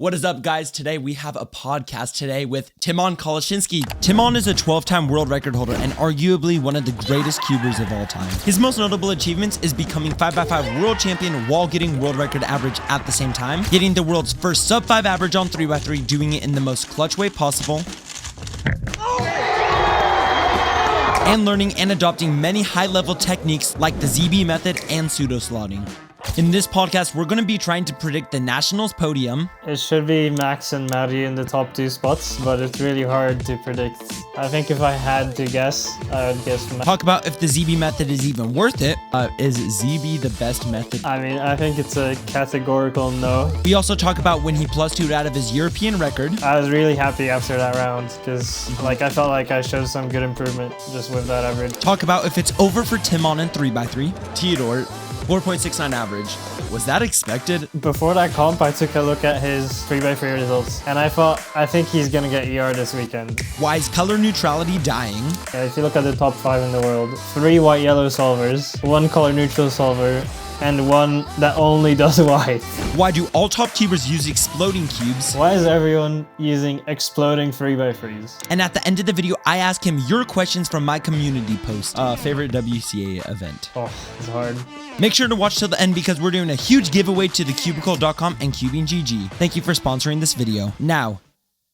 What is up, guys? Today we have a podcast today with Tymon Kolasiński. Tymon is a 12-time world record holder and arguably one of the greatest cubers of all time. His most notable achievements is becoming 5x5 world champion while getting world record average at the same time, getting the world's first sub 5 average on 3x3, doing it in the most clutch way possible, and learning and adopting many high-level techniques like the ZB method and pseudo-slotting. In this podcast, we're going to be trying to predict the Nationals podium. It should be Max and Matty in the top two spots, but it's really hard to predict. I think if I had to guess, I would guess Max. Talk about if the ZB method is even worth it. Is ZB the best method? I mean, I think it's a categorical no. We also talk about when he plus 2'd out of his European record. I was really happy after that round because I felt like I showed some good improvement just with that average. Talk about if it's over for Tymon in 3x3. Theodore, 4.69 average. Was that expected? Before that comp, I took a look at his 3x3 results, and I think he's gonna get ER this weekend. Why is color neutrality dying? If you look at the top 5 in the world, 3 white-yellow solvers, 1 color neutral solver, and 1 that only does white. Why do all top cubers use exploding cubes? Why is everyone using exploding 3x3s? And at the end of the video, I ask him your questions from my community post. Favorite WCA event? Oh, it's hard. Make sure to watch till the end because we're doing a huge giveaway to thecubicle.com and CubingGG. Thank you for sponsoring this video. Now,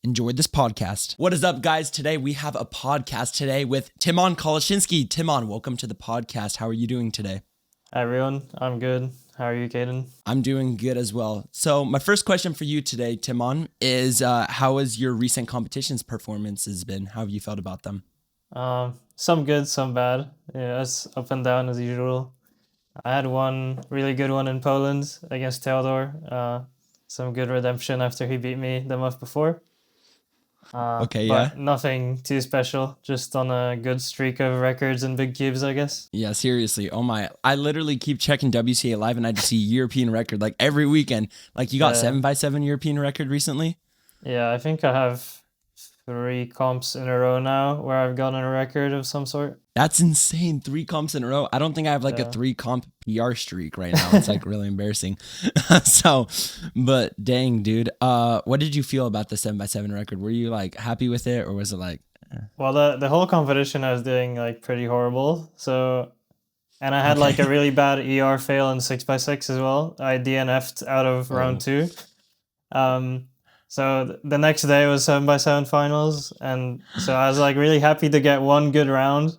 enjoy this podcast. What is up, guys? Today we have a podcast today with Tymon Kolasiński. Tymon, welcome to the podcast. How are you doing today? Hi everyone, I'm good. How are you, Caden? I'm doing good as well. So my first question for you today, Tymon, is how has your recent competitions performances been? How have you felt about them? Some good, some bad. Yeah, it's up and down as usual. I had one really good one in Poland against Theodore. Some good redemption after he beat me the month before. But nothing too special. Just on a good streak of records and big cubes, I guess. Yeah, seriously. Oh my. I literally keep checking WCA Live and I just see European record like every weekend. Like you got 7x7 European record recently? Yeah, I think I have 3 comps in a row now where I've gotten a record of some sort. That's insane. 3 comps in a row. I don't think I have like a 3 comp PR streak right now. It's like really embarrassing. But dang, dude. What did you feel about the 7x7 record? Were you like happy with it or was it like... Well, the whole competition I was doing like pretty horrible. So, and I had like a really bad ER fail in 6x6 as well. I DNF'd out of round 2. So the next day was 7x7 finals, and so I was like really happy to get one good round,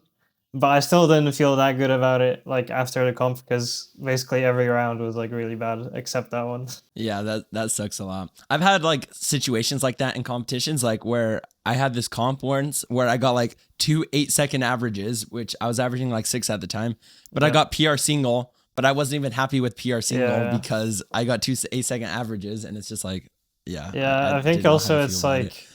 but I still didn't feel that good about it like after the comp because basically every round was like really bad except that one. Yeah, that sucks a lot. I've had like situations like that in competitions, like where I had this comp once where I got like 2 8-second averages, which I was averaging like 6 at the time, but I got PR single, but I wasn't even happy with PR single because I got 2 8-second averages, and it's just like, yeah, I think also it's like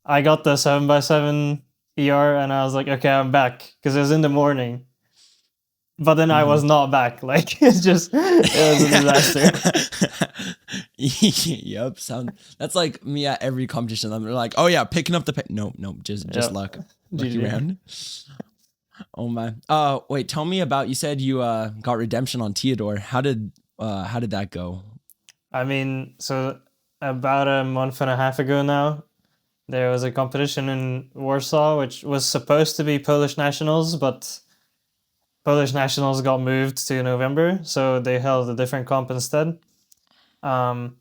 I got the 7x7 ER and I was like, okay, I'm back because it was in the morning, but then I was not back. Like it was a disaster. Yep, that's like me at every competition. I'm like, oh yeah, picking up the nope, just lucky round. Oh my. Wait, tell me about. You said you got redemption on Theodore. How did that go? I mean, so about a month and a half ago now, there was a competition in Warsaw, which was supposed to be Polish Nationals, but Polish Nationals got moved to November, so they held a different comp instead. And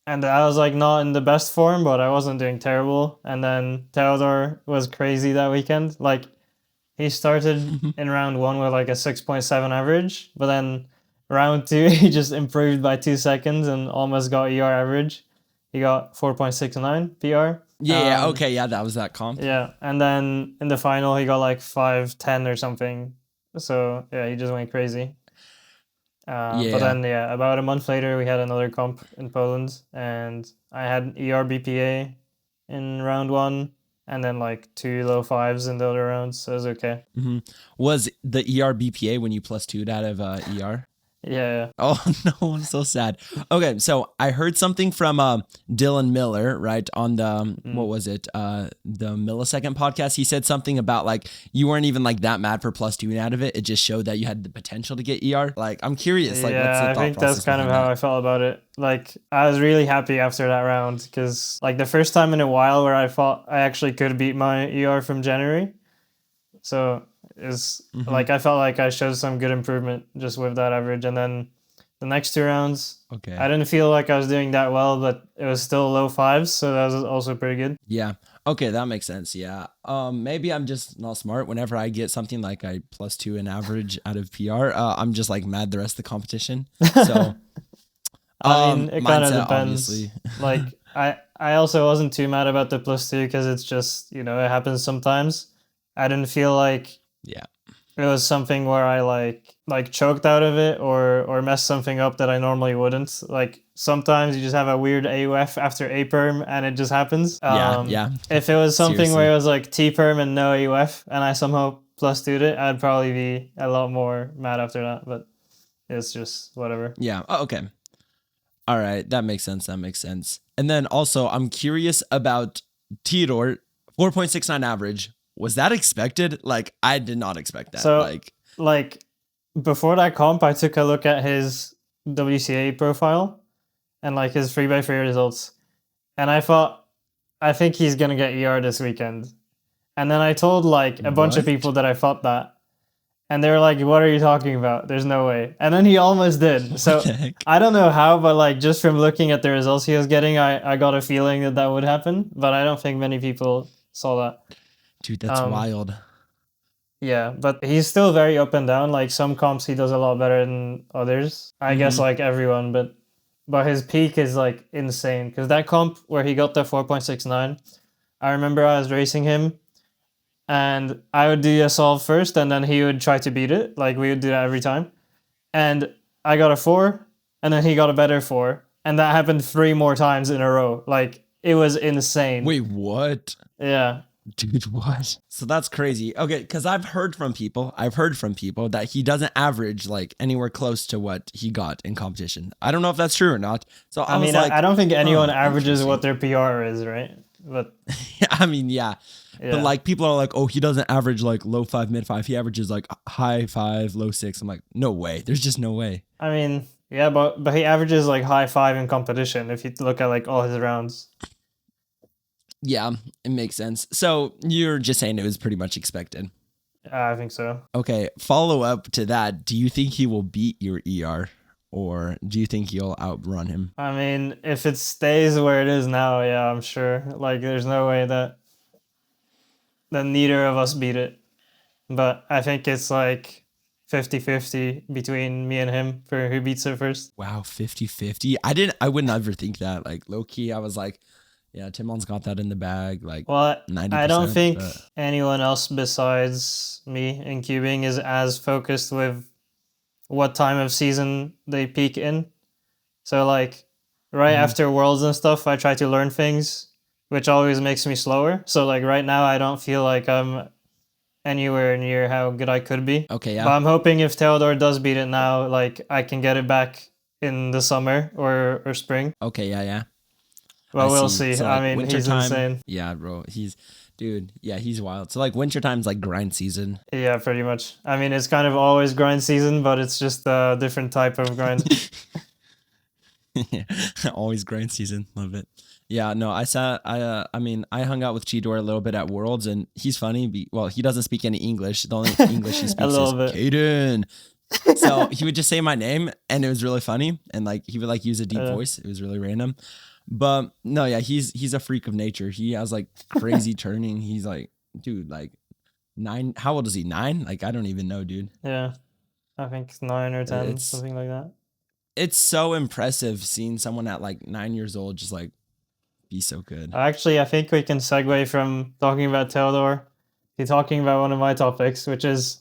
I was like not in the best form, but I wasn't doing terrible. And then Theodore was crazy that weekend. Like he started in round 1 with like a 6.7 average, but then round 2 he just improved by 2 seconds and almost got ER average. He got 4.69 PR. That was that comp. Yeah, and then in the final he got like 5.10 or something. So yeah, he just went crazy. But then about a month later we had another comp in Poland, and I had ER BPA in round 1, and then like 2 low 5s in the other rounds. So it was okay. Was the ER BPA when you plus 2'd out of ER? Yeah. Oh no, I'm so sad. Okay, so I heard something from Dylan Miller, right, on the what was it? The Millisecond podcast. He said something about like you weren't even like that mad for +2 out of it. It just showed that you had the potential to get ER. Like I'm curious, like what's the Yeah, I thought think that's process kind of behind how that? I felt about it. Like, I was really happy after that round because, like, the first time in a while where I thought I actually could beat my ER from January. So it's Mm-hmm. like I felt like I showed some good improvement just with that average. And then the next 2 rounds, Okay. I didn't feel like I was doing that well, but it was still low fives, so that was also pretty good. Yeah. Okay, that makes sense. Yeah. Maybe I'm just not smart. Whenever I get something like I +2 in average out of PR, I'm just like mad the rest of the competition. So I mean, it kind of mindset, depends. obviously. Like, I also wasn't too mad about the +2 because it's just, you know, it happens sometimes. I didn't feel like Yeah. it was something where I like choked out of it or messed something up that I normally wouldn't. Like sometimes you just have a weird AUF after A perm and it just happens. Yeah. Yeah. If it was something where Seriously. it was like T perm and no AUF and I somehow +2'd it, I'd probably be a lot more mad after that. But it's just whatever. Yeah. Oh, okay. All right. That makes sense. That makes sense. And then also, I'm curious about Theodore, 4.69 average. Was that expected? Like, I did not expect that. So like before that comp, I took a look at his WCA profile and like his 3x3 results, and I think he's gonna get ER this weekend. And then I told like a bunch of What? people that I thought that, and they were like, "What are you talking about? There's no way." And then he almost did. What So the heck? I don't know how, but like just from looking at the results he was getting, I got a feeling that that would happen. But I don't think many people saw that. Dude, that's wild. Yeah, but he's still very up and down. Like some comps he does a lot better than others. I guess like everyone, but his peak is like insane. Because that comp where he got the 4.69, I remember I was racing him and I would do a solve first and then he would try to beat it. Like we would do that every time. And I got a 4 and then he got a better 4. And that happened 3 more times in a row. Like it was insane. Wait, what? Yeah. Dude, what? So that's crazy. Okay, because I've heard from people that he doesn't average like anywhere close to what he got in competition. I don't know if that's true or not. So I was mean, like, I don't think anyone averages interesting. what their PR is, right? But I mean, yeah. yeah. But like people are like, oh, he doesn't average like low 5, mid 5. He averages like high 5, low 6. I'm like, no way. There's just no way. I mean, yeah, but he averages like high 5 in competition if you look at like all his rounds. Yeah, it makes sense. So you're just saying it was pretty much expected. I think so. Okay, follow up to that. Do you think he will beat your ER or do you think you'll outrun him? I mean, if it stays where it is now, yeah, I'm sure. Like, there's no way that neither of us beat it. But I think it's like 50-50 between me and him for who beats it first. Wow, 50-50. I would never think that. Like low key, I was like, yeah, Timon's got that in the bag. Like Well, 90%. I don't think but anyone else besides me in cubing is as focused with what time of season they peak in. So like right after Worlds and stuff, I try to learn things, which always makes me slower. So like right now, I don't feel like I'm anywhere near how good I could be. Okay, yeah. But I'm hoping if Theodore does beat it now, like I can get it back in the summer or spring. Okay, yeah. Well, I we'll see. see. So, I like, mean, he's wintertime- insane. Yeah, bro. He's wild. So like wintertime's like grind season. Yeah, pretty much. I mean, it's kind of always grind season, but it's just a different type of grind. Always grind season. Love it. Yeah, no, I hung out with Chidor a little bit at Worlds and he's funny. Well, he doesn't speak any English. The only English he speaks is little bit. Caden. So he would just say my name and it was really funny. And like he would like use a deep voice. It was really random. But no, yeah, he's a freak of nature. He has like crazy turning. He's like, dude, like 9. How old is he? 9? Like, I don't even know, dude. Yeah, I think 9 or 10, It's- something like that. It's so impressive seeing someone at like 9 years old just like be so good. Actually, I think we can segue from talking about Theodore to talking about one of my topics, which is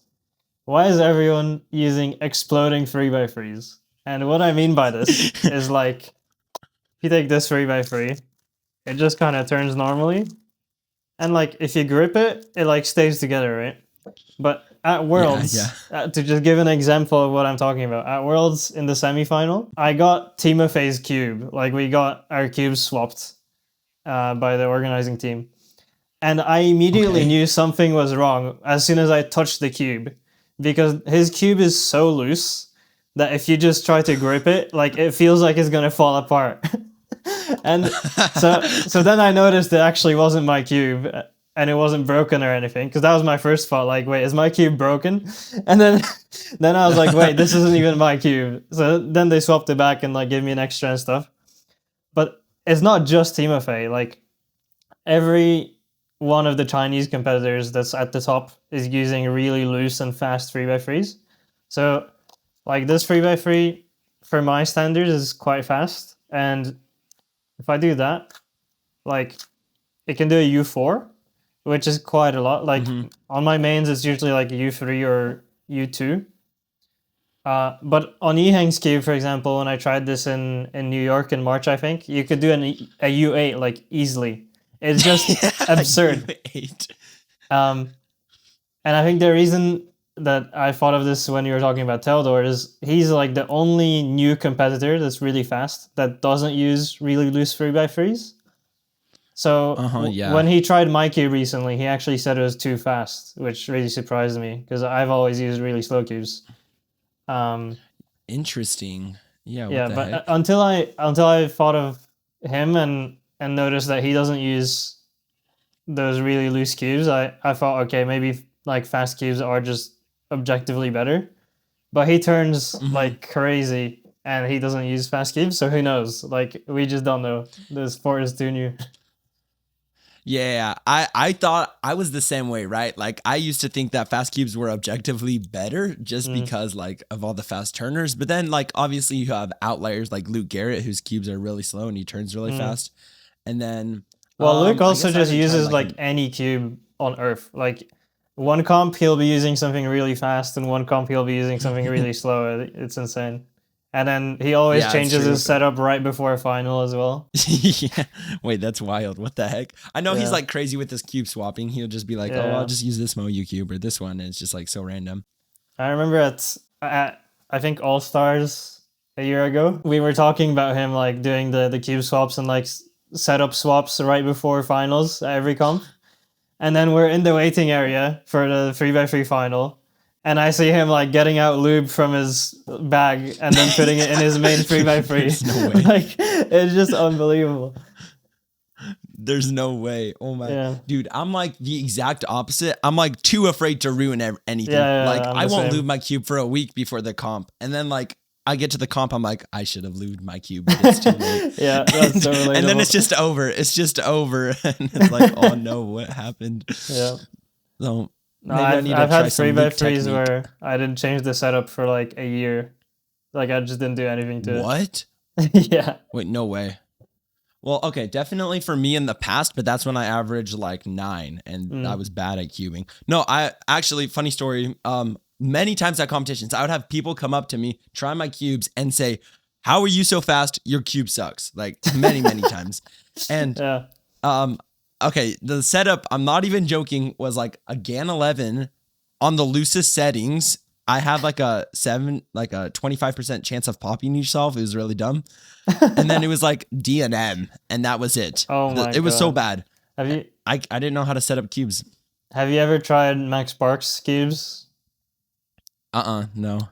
why is everyone using exploding 3x3s? And what I mean by this is like, if you take this 3x3, it just kind of turns normally. And like, if you grip it, it like stays together, right? But at Worlds, to just give an example of what I'm talking about, at Worlds in the semifinal, I got Timofey's cube. Like, we got our cubes swapped by the organizing team. And I immediately knew something was wrong as soon as I touched the cube, because his cube is so loose that if you just try to grip it, like, it feels like it's gonna fall apart. And so then I noticed it actually wasn't my cube, and it wasn't broken or anything, because that was my first thought, like, wait, is my cube broken? And then I was like, wait, this isn't even my cube. So then they swapped it back and like gave me an extra and stuff. But it's not just Timofey. Like, every one of the Chinese competitors that's at the top is using really loose and fast 3x3s. So like, this 3x3 for my standards is quite fast, and if I do that, like, it can do a U4, which is quite a lot. Like, on my mains, it's usually like U3 or U2. But on Ehang's cube, for example, when I tried this in New York in March, I think, you could do a U8, like, easily. It's just absurd. U8. And I think the reason that I thought of this when you were talking about Teldor is he's like the only new competitor that's really fast that doesn't use really loose 3x3s. So when he tried my cube recently, he actually said it was too fast, which really surprised me because I've always used really slow cubes. Interesting. Yeah. Yeah, but heck? until I thought of him and noticed that he doesn't use those really loose cubes, I thought, okay, maybe like fast cubes are just objectively better. But he turns like crazy and he doesn't use fast cubes, so who knows? Like, we just don't know. The sport is too new. Yeah, I thought I was the same way, right? Like, I used to think that fast cubes were objectively better just because, like, of all the fast turners. But then, like, obviously you have outliers like Luke Garrett, whose cubes are really slow and he turns really fast. And then... Well, Luke also just uses, like, any cube on Earth. Like, one comp he'll be using something really fast and one comp he'll be using something really slow. It's insane. And then he always changes his setup right before a final as well. Yeah. Wait, that's wild. What the heck? I know he's like crazy with this cube swapping. He'll just be like, oh, I'll just use this Moyu cube or this one. And it's just like so random. I remember at I think All Stars a year ago, we were talking about him like doing the cube swaps and like setup swaps right before finals at every comp. And then we're in the waiting area for the 3x3 final. And I see him like getting out lube from his bag and then putting it in his main 3x3. No way. Like, it's just unbelievable. There's no way. Oh my dude, I'm like the exact opposite. I'm like too afraid to ruin anything. Like, I won't lube my cube for a week before the comp. And then like I get to the comp, I'm like, I should have lubed my cube, but it's too late. Yeah, that's so relatable. And then it's just over. It's just over. And it's like, oh no, what happened? Yeah. So no, I've had 3x3s where I didn't change the setup for like a year. Like, I just didn't do anything to it. Yeah. Wait, no way. Well, okay, definitely for me in the past, but that's when I averaged like 9 and I was bad at cubing. No, I actually, funny story, many times at competitions, I would have people come up to me, try my cubes and say, how are you so fast? Your cube sucks. Like, many, many times. And okay, the setup, I'm not even joking, was like a GAN 11 on the loosest settings. I had like a 25% chance of popping yourself. It was really dumb. And then it was like D&M, and that was it. Oh my God. It was so bad. I didn't know how to set up cubes. Have you ever tried Max Sparks cubes? No.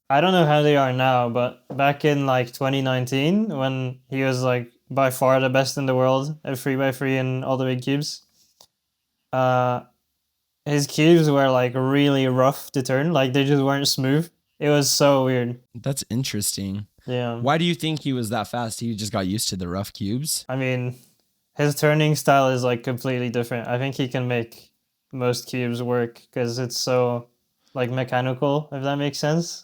I don't know how they are now, but back in like 2019, when he was like by far the best in the world at 3x3 and all the big cubes, his cubes were like really rough to turn. Like, they just weren't smooth. It was so weird. That's interesting. Yeah. Why do you think he was that fast? He just got used to the rough cubes? I mean, his turning style is like completely different. I think he can make most cubes work because it's so like mechanical, if that makes sense.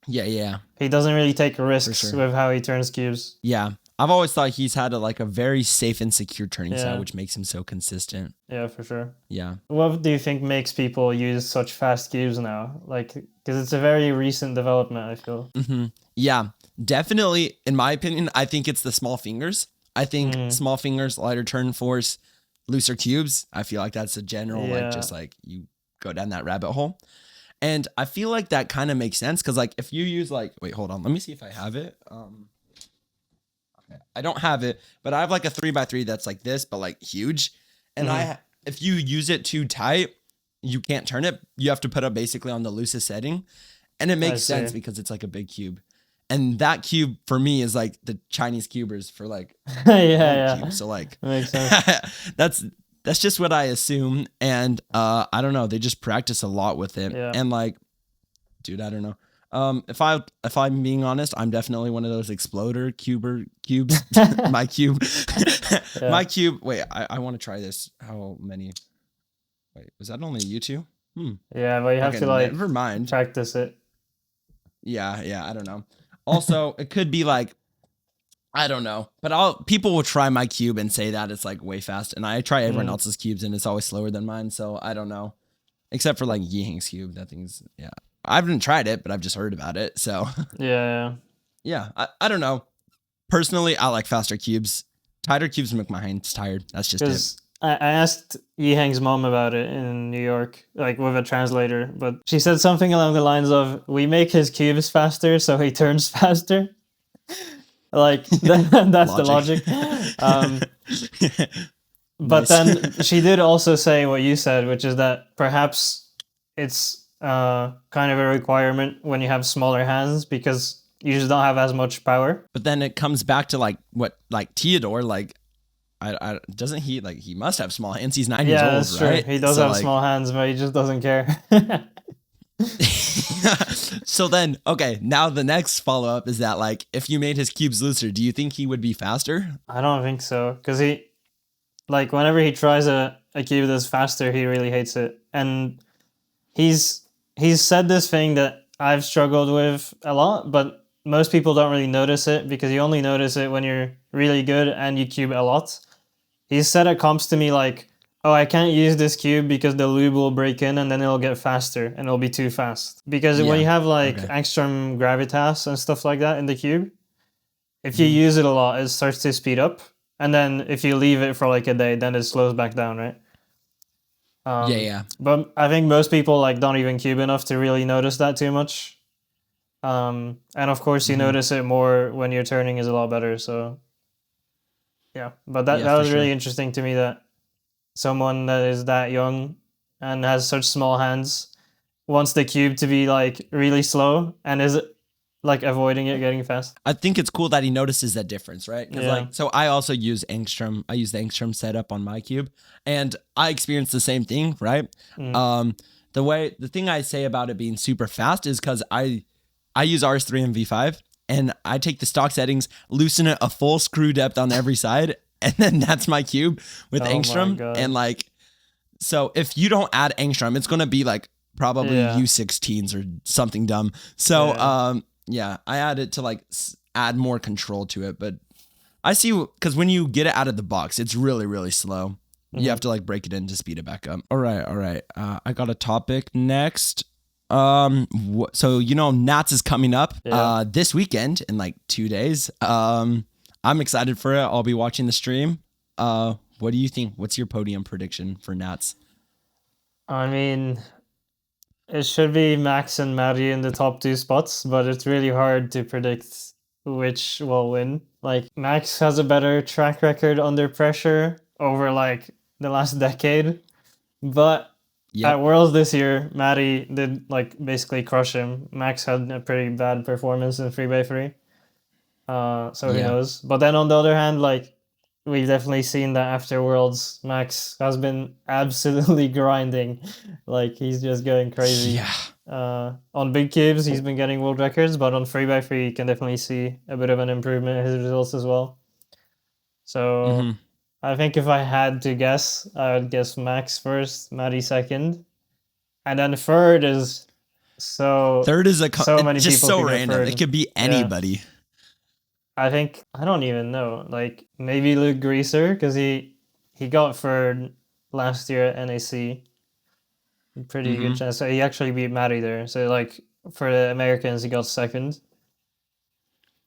Yeah. He doesn't really take risks with how he turns cubes. Yeah. I've always thought he's had a very safe and secure turning style, which makes him so consistent. Yeah, for sure. Yeah. What do you think makes people use such fast cubes now? Like, because it's a very recent development, I feel. Yeah, definitely. In my opinion, I think it's the small fingers. I think small fingers, lighter turn force, looser cubes. I feel like that's a general, like, just like you go down that rabbit hole. And I feel like that kind of makes sense because like if you use like, wait, hold on, let me see if I have it. Okay. I don't have it, but I have like a 3x3 that's like this, but like huge. And if you use it too tight, you can't turn it. You have to put it basically on the loosest setting. And it makes sense because it's like a big cube. And that cube for me is like the Chinese cubers for like cube. So like that makes sense. that's just what I assume. And I don't know, they just practice a lot with it. Yeah. And like, dude, I don't know. If I'm being honest, I'm definitely one of those exploder cubes. My cube. My cube. Wait, I want to try this. How many? Wait, was that only you two? Yeah, but you have to like never mind. practice it. Yeah, I don't know. Also, it could be like, I don't know, but people will try my cube and say that it's like way fast, and I try everyone else's cubes and it's always slower than mine. So I don't know, except for like Yihang's cube. That thing's I haven't tried it, but I've just heard about it. So yeah. I don't know. Personally, I like faster cubes. Tighter cubes make my hands tired. That's just it. I asked Yihang's mom about it in New York, like with a translator, but she said something along the lines of, "We make his cubes faster, so he turns faster." Like that's the logic. But then she did also say what you said, which is that perhaps it's kind of a requirement when you have smaller hands because you just don't have as much power. But then it comes back to like what like Theodore like. I doesn't he like he must have small hands. He's 9 years old, that's right? True. He does have small hands, but he just doesn't care. So then, okay, now the next follow up is that like if you made his cubes looser, do you think he would be faster? I don't think so, because he like whenever he tries a cube that's faster, he really hates it, and he's said this thing that I've struggled with a lot, but most people don't really notice it because you only notice it when you're really good and you cube a lot. He said at comps to me like, "Oh, I can't use this cube because the lube will break in and then it'll get faster and it'll be too fast." Because when you have like angstrom gravitas and stuff like that in the cube, if you use it a lot, it starts to speed up. And then if you leave it for like a day, then it slows back down, right? But I think most people like don't even cube enough to really notice that too much. And of course you notice it more when your turning is a lot better. So yeah, but that was really interesting to me that someone that is that young and has such small hands wants the cube to be like really slow and is like avoiding it getting fast. I think it's cool that he notices that difference, right? Because like, so I also use angstrom. I use the angstrom setup on my cube, and I experienced the same thing, right? The thing I say about it being super fast is because I use RS3 and V5, and I take the stock settings, loosen it a full screw depth on every side, and then that's my cube with angstrom. And like, so if you don't add angstrom, it's gonna be like probably U16s or something dumb. So I add it to like add more control to it. But I see, because when you get it out of the box, it's really, really slow. You have to like break it in to speed it back up. All right. I got a topic next. So Nats is coming up this weekend in like 2 days. I'm excited for it. I'll be watching the stream. What do you think? What's your podium prediction for Nats? I mean, it should be Max and Matty in the top 2 spots, but it's really hard to predict which will win. Like, Max has a better track record under pressure over like the last decade, but at Worlds this year, Matty did like basically crush him. Max had a pretty bad performance in 3x3. So who knows? But then on the other hand, like, we've definitely seen that after Worlds, Max has been absolutely grinding. Like, he's just going crazy. On big cubes, he's been getting world records, but on 3x3, you can definitely see a bit of an improvement in his results as well. So I think if I had to guess, I would guess Max first, Matty second. And then third is so many just people so random. It could be anybody. I think, I don't even know, like maybe Luke Greaser, because he got third last year at NAC. Pretty good chance. So he actually beat Matty there. So like for the Americans, he got second.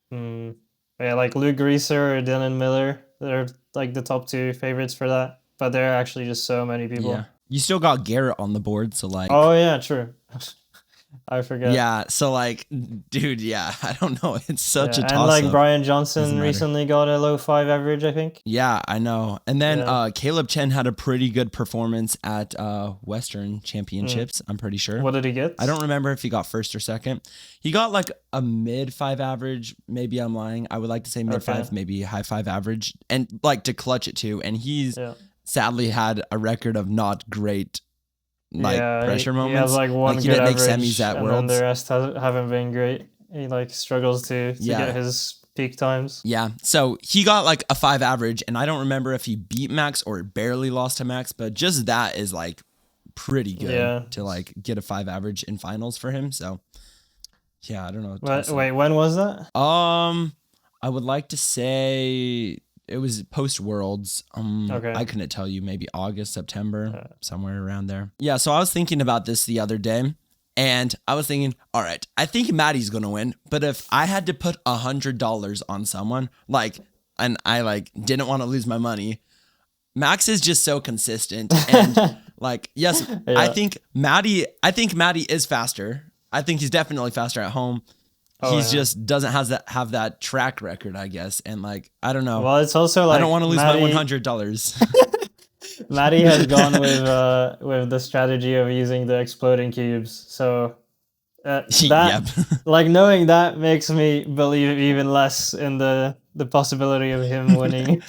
Yeah, like Luke Greaser or Dylan Miller, they're like the top 2 favorites for that. But there are actually just so many people. you still got Garrett on the board, so like. Oh yeah, true. I forget. Yeah, so like, dude, yeah, I don't know. It's such a toss-up. And like Brian Johnson Doesn't matter. recently got a low 5 average, I think. Yeah, I know. And then Yeah. Caleb Chen had a pretty good performance at Western Championships, I'm pretty sure. What did he get? I don't remember if he got first or second. He got like a mid 5 average. Maybe I'm lying. I would like to say mid 5, maybe high 5 average. And like to clutch it too. And he's sadly had a record of not great pressure moments. He has like one he good didn't make average, semis at and Worlds. then the rest haven't been great. He like struggles to get his peak times. Yeah, so he got like a 5 average, and I don't remember if he beat Max or barely lost to Max, but just that is like pretty good to like get a 5 average in finals for him. So yeah, I don't know. Wait, when was that? I would like to say it was post Worlds. I couldn't tell you, maybe August, September, somewhere around there. Yeah, so I was thinking about this the other day, and I was thinking, all right, I think Matty's gonna win, but if I had to put $100 on someone, and I like didn't want to lose my money, Max is just so consistent, and yes, I think Matty is faster. I think he's definitely faster at home. Just doesn't have that track record, I guess, and like I don't know. Well, it's also like I don't want to lose my $100. Matty has gone with the strategy of using the exploding cubes, so like knowing that makes me believe even less in the possibility of him winning.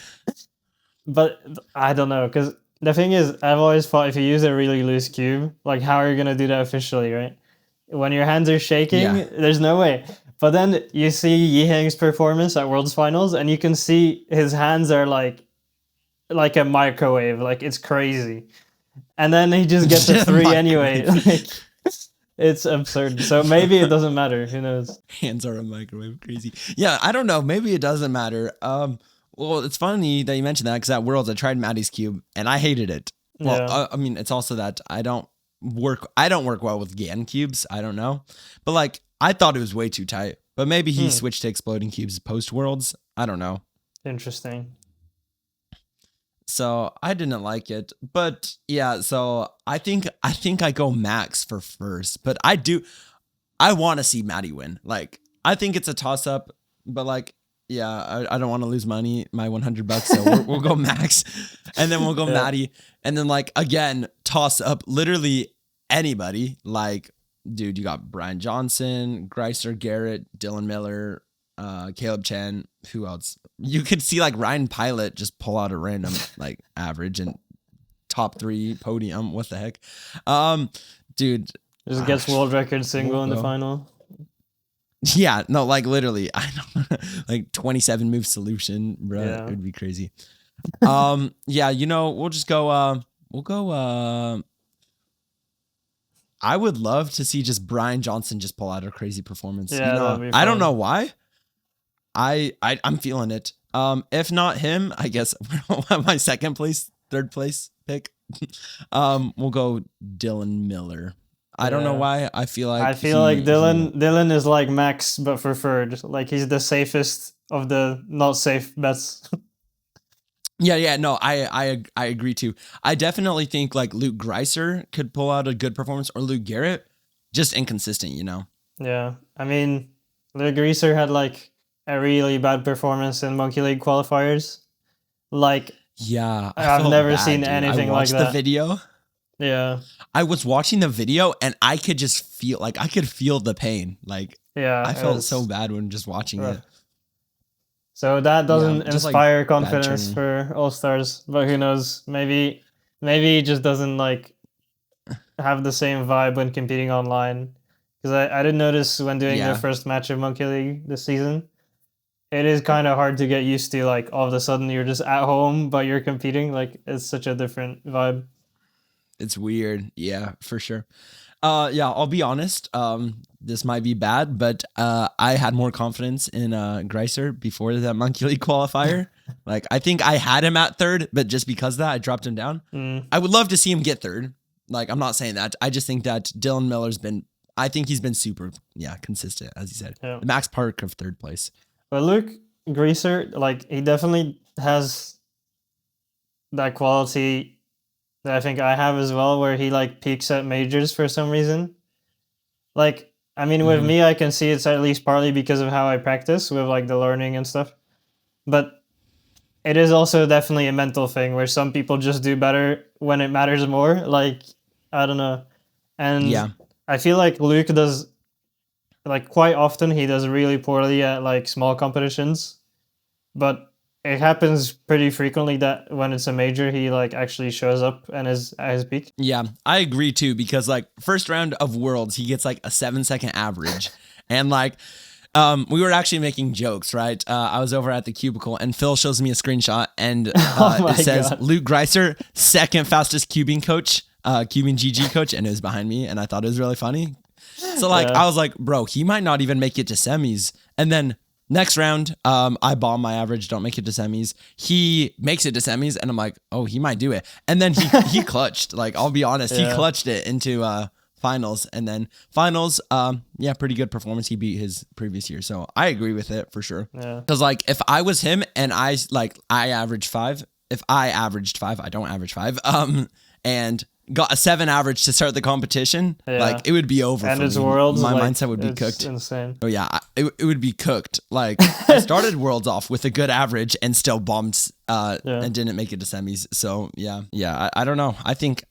But I don't know, because the thing is, I've always thought if you use a really loose cube, like how are you gonna do that officially, right? When your hands are shaking, there's no way. But then you see Yihang's performance at Worlds Finals, and you can see his hands are like a microwave, like it's crazy. And then he just gets a 3 anyway. Like, it's absurd. So maybe it doesn't matter. Who knows? Hands are a microwave, crazy. Yeah, I don't know. Maybe it doesn't matter. Well, it's funny that you mentioned that because at Worlds I tried Matty's cube and I hated it. Well, I mean, it's also that I don't work well with GAN cubes. I don't know, but like I thought it was way too tight. But maybe he switched to exploding cubes post Worlds. I don't know. Interesting. So I didn't like it, but yeah. So I think I go Max for first, but I want to see Matty win. Like I think it's a toss up, but like yeah, I don't want to lose my $100, so we'll go Max, and then we'll go Matty, and then like again toss up literally anybody. Like dude, you got Brian Johnson, Greiser, Garrett, Dylan Miller, Caleb Chen. Who else? You could see like Ryan Pilot just pull out a random like average and top 3 podium. What the heck? Dude, just gets world record single in the final. Yeah, no, like literally, I know, like 27 move solution, bro. It would be crazy. Yeah, you know, we'll just go. We'll go. I would love to see just Brian Johnson just pull out a crazy performance. Yeah, you know, I don't know why. I'm feeling it. If not him, I guess my third place pick. We'll go Dylan Miller. I don't know why. I feel like Dylan is like Max, but for third. Like he's the safest of the not safe bets. Yeah, no, I agree too. I definitely think like Luke Greiser could pull out a good performance, or Luke Garrett, just inconsistent, you know. Yeah, I mean, Luke Greiser had like a really bad performance in Monkey League qualifiers. Like, yeah, I've never seen anything like that. I watched the video. Yeah, I was watching the video and I could just feel the pain. Like, yeah, I felt so bad when just watching it. So that doesn't inspire like confidence for All Stars, but who knows? Maybe he just doesn't like have the same vibe when competing online. Because I did notice when doing the first match of Monkey League this season, it is kind of hard to get used to. Like all of a sudden you're just at home, but you're competing. Like it's such a different vibe. It's weird. Yeah, for sure. Yeah, I'll be honest. This might be bad, but I had more confidence in Greiser before that Monkey League qualifier. Like, I think I had him at third, but just because of that, I dropped him down. I would love to see him get third. Like, I'm not saying that. I just think that Dylan Miller's he's been super, consistent, as you said. Yeah. The Max Park of third place. But Luke Greiser, like, he definitely has that quality that I think I have as well, where he like peaks at majors for some reason. Like, I mean, with me, I can see it's at least partly because of how I practice with like the learning and stuff. But it is also definitely a mental thing where some people just do better when it matters more. Like, I don't know. And Yeah. I feel like Luke does, like, quite often he does really poorly at like small competitions. But it happens pretty frequently that when it's a major, he like actually shows up and is at his peak. Yeah, I agree too, because like first round of Worlds, he gets like a 7-second average. And like, we were actually making jokes, right? I was over at the cubicle and Phil shows me a screenshot and it says God. Luke Greiser, second fastest cubing coach, cubing GG coach, and it was behind me. And I thought it was really funny. So like, Yeah. I was like, bro, he might not even make it to semis. And then next round, I bomb my average, don't make it to semis. He makes it to semis, and I'm like, oh, he might do it. And then he clutched. Like, I'll be honest, he Yeah. clutched it into finals. And then finals, yeah, pretty good performance. He beat his previous year, so I agree with it for sure. Yeah. Because like, if I was him and I averaged 5, if I averaged 5, I don't average 5, and got a 7 average to start the competition, Yeah. like it would be over. And for it's me. Worlds. My like, mindset would be it's cooked. insane. Oh yeah, it would be cooked. Like I started Worlds off with a good average and still bombed and didn't make it to semis. So yeah, I don't know. I think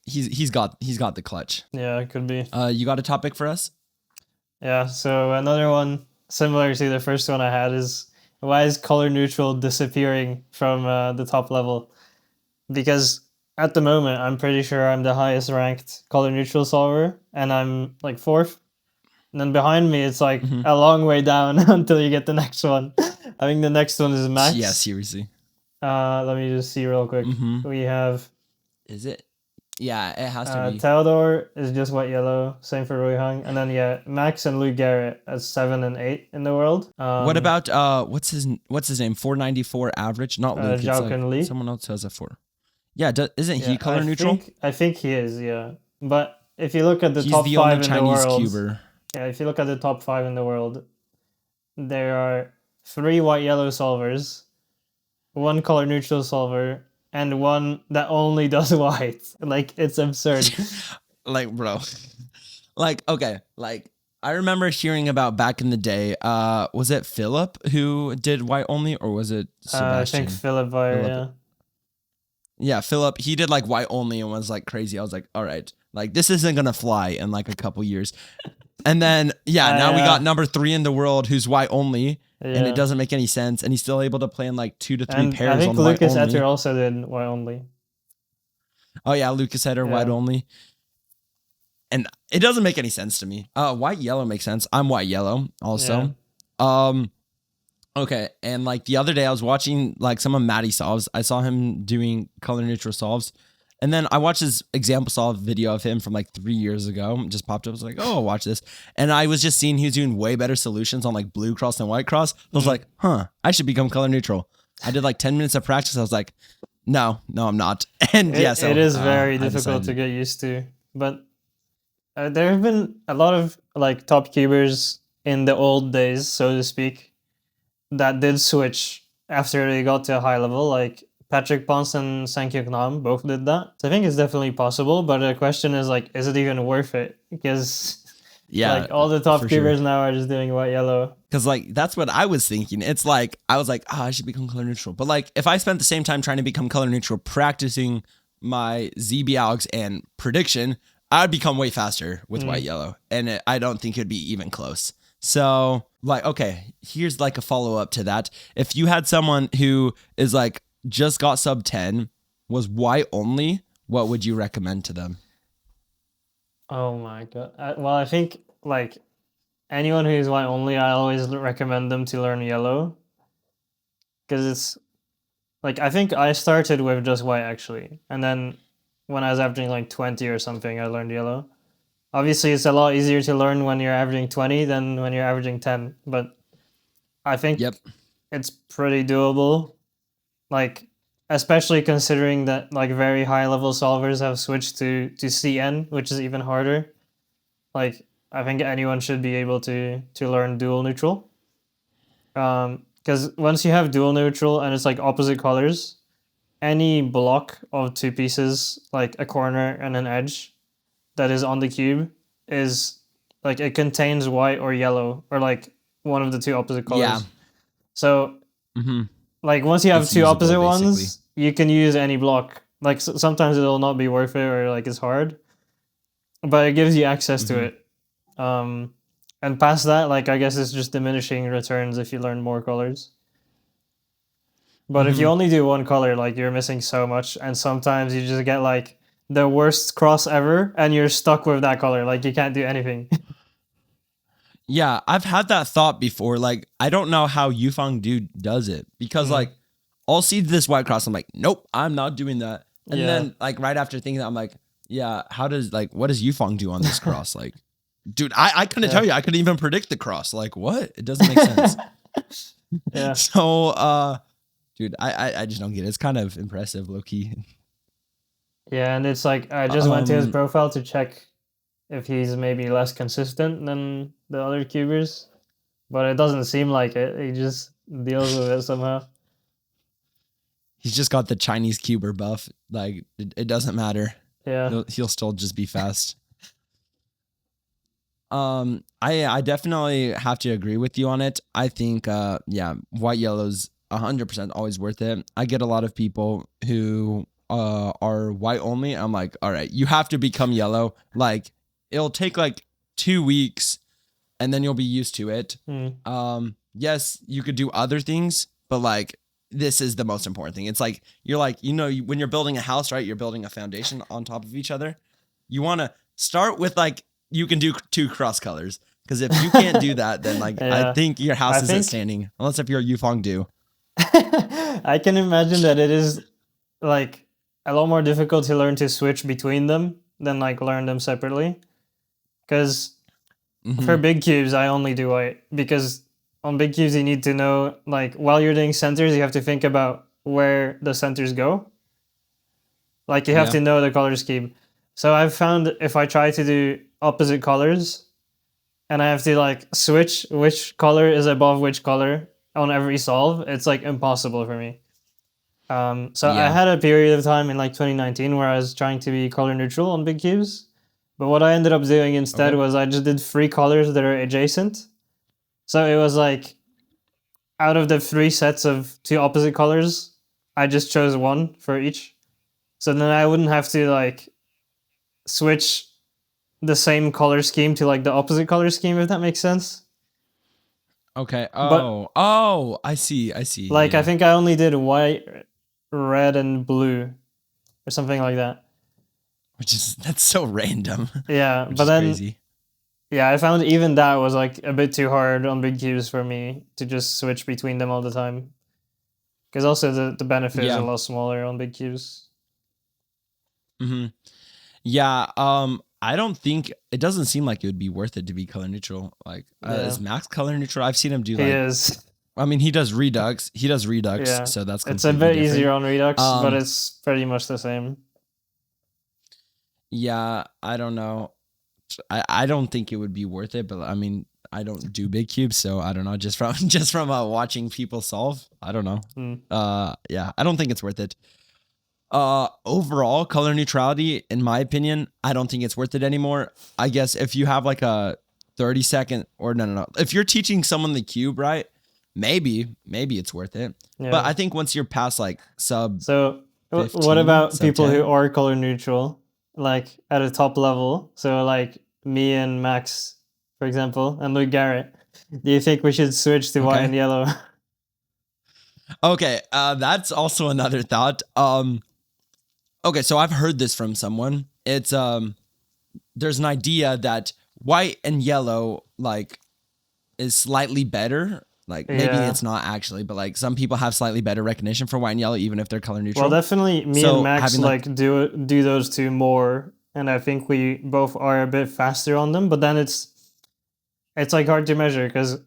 he's got the clutch. Yeah, it could be. You got a topic for us? Yeah, so another one similar to the first one I had is, why is color neutral disappearing from the top level? Because at the moment, I'm pretty sure I'm the highest ranked color neutral solver, and I'm like 4th. And then behind me, it's like a long way down until you get the next one. I think the next one is Max. Yeah, seriously. Let me just see real quick. We have Is it? Yeah, it has to be. Theodore is just white yellow. Same for Ruihang. And then Max and Luke Garrett as 7 and 8 in the world. What about what's his name? 494 average? Not Luke. It's Zhao Kun like Li. someone else who has a 4. Yeah, isn't he Yeah, color neutral? I think he is, yeah. But if you look at the He's top the 5 only in the Chinese world, cuber. yeah, if you look at the top 5 in the world, there are 3 white yellow solvers, 1 color neutral solver, and 1 that only does white. Like, it's absurd. Like, bro, like, okay, like I remember hearing about back in the day. Was it Philip who did white only, or was it I Sebastian? think Philip Vire, yeah. Yeah, Philip. He did like white only and was like crazy. I was like, all right, like this isn't gonna fly in like a couple years. And then now we got number 3 in the world who's white only, and it doesn't make any sense. And he's still able to play in like 2 to 3 And pairs I think on the white Lucas only. Etter also did white only. Oh yeah, Lucas Header, white only. And it doesn't make any sense to me. White yellow makes sense. I'm white yellow also. Okay, and like the other day I was watching like some of Matty solves. I saw him doing color neutral solves. And then I watched his example solve video of him from like 3 years ago. It just popped up. I was like, oh, watch this. And I was just seeing he was doing way better solutions on like blue cross than white cross. I was like, I should become color neutral. I did like 10 minutes of practice. I was like, no, I'm not. And so it is very I difficult to decided- get used to. But there have been a lot of like top cubers in the old days, so to speak, that did switch after they got to a high level. Like Patrick Ponce and Sankyuk Nam both did that. So I think it's definitely possible, but the question is like, is it even worth it? Because like all the top cubers now are just doing white yellow. Because like that's what I was thinking. It's like I was like, I should become color neutral. But like if I spent the same time trying to become color neutral, practicing my ZB Alex and prediction, I'd become way faster with white yellow, and I don't think it'd be even close. So like, okay, here's like a follow up to that. If you had someone who is like just got sub 10, was white only, what would you recommend to them? Oh my god. Well, I think like anyone who's white only, I always recommend them to learn yellow. Because it's like, I think I started with just white actually. And then when I was averaging like 20 or something, I learned yellow. Obviously, it's a lot easier to learn when you're averaging 20 than when you're averaging 10. But I think it's pretty doable. Like, especially considering that like very high level solvers have switched to CN, which is even harder. Like, I think anyone should be able to learn dual neutral. Because once you have dual neutral and it's like opposite colors, any block of two pieces, like a corner and an edge, that is on the cube is like it contains white or yellow or like one of the two opposite colors. Yeah. So Mm-hmm. like once you have It's two usable, opposite basically. ones, you can use any block. Like sometimes it'll not be worth it or like it's hard, but it gives you access to it. And past that, like I guess it's just diminishing returns if you learn more colors. But if you only do one color, like you're missing so much, and sometimes you just get like the worst cross ever, and you're stuck with that color. Like you can't do anything. Yeah, I've had that thought before. Like, I don't know how Yufeng dude does it because like I'll see this white cross. I'm like, nope, I'm not doing that. And then like right after thinking that, I'm like, yeah, what does Yufeng do on this cross? Like, dude, I couldn't tell you. I couldn't even predict the cross. Like, what? It doesn't make sense. Yeah. So, dude, I just don't get it. It's kind of impressive, low key. Yeah, and it's like I just went to his profile to check if he's maybe less consistent than the other cubers, but it doesn't seem like it. He just deals with it somehow. He's just got the Chinese cuber buff. Like, it doesn't matter. Yeah. He'll still just be fast. I definitely have to agree with you on it. I think, white yellow's 100% always worth it. I get a lot of people who are white only. I'm like, all right, you have to become yellow. Like, it'll take like 2 weeks and then you'll be used to it. Yes, you could do other things, but like, this is the most important thing. It's like, you're like, when you're building a house, right? You're building a foundation on top of each other. You want to start with like, you can do 2 cross colors. Because if you can't do that, then like, I think your house isn't standing. Unless if you're a Yufeng do. I can imagine that it is like a lot more difficult to learn to switch between them than like learn them separately. Because for big cubes, I only do white. Because on big cubes, you need to know, like, while you're doing centers, you have to think about where the centers go. Like, you have to know the color scheme. So I've found if I try to do opposite colors, and I have to, like, switch which color is above which color on every solve, it's, like, impossible for me. I had a period of time in, like, 2019 where I was trying to be color neutral on big cubes. But what I ended up doing instead was I just did 3 colors that are adjacent. So it was like, out of the 3 sets of 2 opposite colors, I just chose 1 for each. So then I wouldn't have to like switch the same color scheme to like the opposite color scheme, if that makes sense. Okay. Oh, I see. Like, I think I only did white, red, and blue or something like that. That's so random. Yeah, but then crazy. Yeah, I found even that was like a bit too hard on big cubes for me to just switch between them all the time. Because also the benefit is a lot smaller on big cubes. Yeah, I don't think it doesn't seem like it would be worth it to be color neutral. Like, is Max color neutral? I've seen him do like. He is. I mean, he does Redux. So that's it's a bit different. easier on Redux, but it's pretty much the same. Yeah, I don't know. I don't think it would be worth it, but I mean, I don't do big cubes, so I don't know. Just from watching people solve, I don't know. I don't think it's worth it. Overall, color neutrality, in my opinion, I don't think it's worth it anymore. I guess if you have like a 30-second or no. If you're teaching someone the cube, right? Maybe it's worth it. Yeah. But I think once you're past like sub. So 15, what about people 10? Who are color neutral, like at a top level? So like me and Max, for example, and Luke Garrett. Do you think we should switch to white and yellow? Okay, that's also another thought. Okay, so I've heard this from someone. It's there's an idea that white and yellow like is slightly better. Like maybe it's not actually, but like some people have slightly better recognition for white and yellow, even if they're color neutral. Well, definitely me and Max like do those two more, and I think we both are a bit faster on them. But then it's like hard to measure because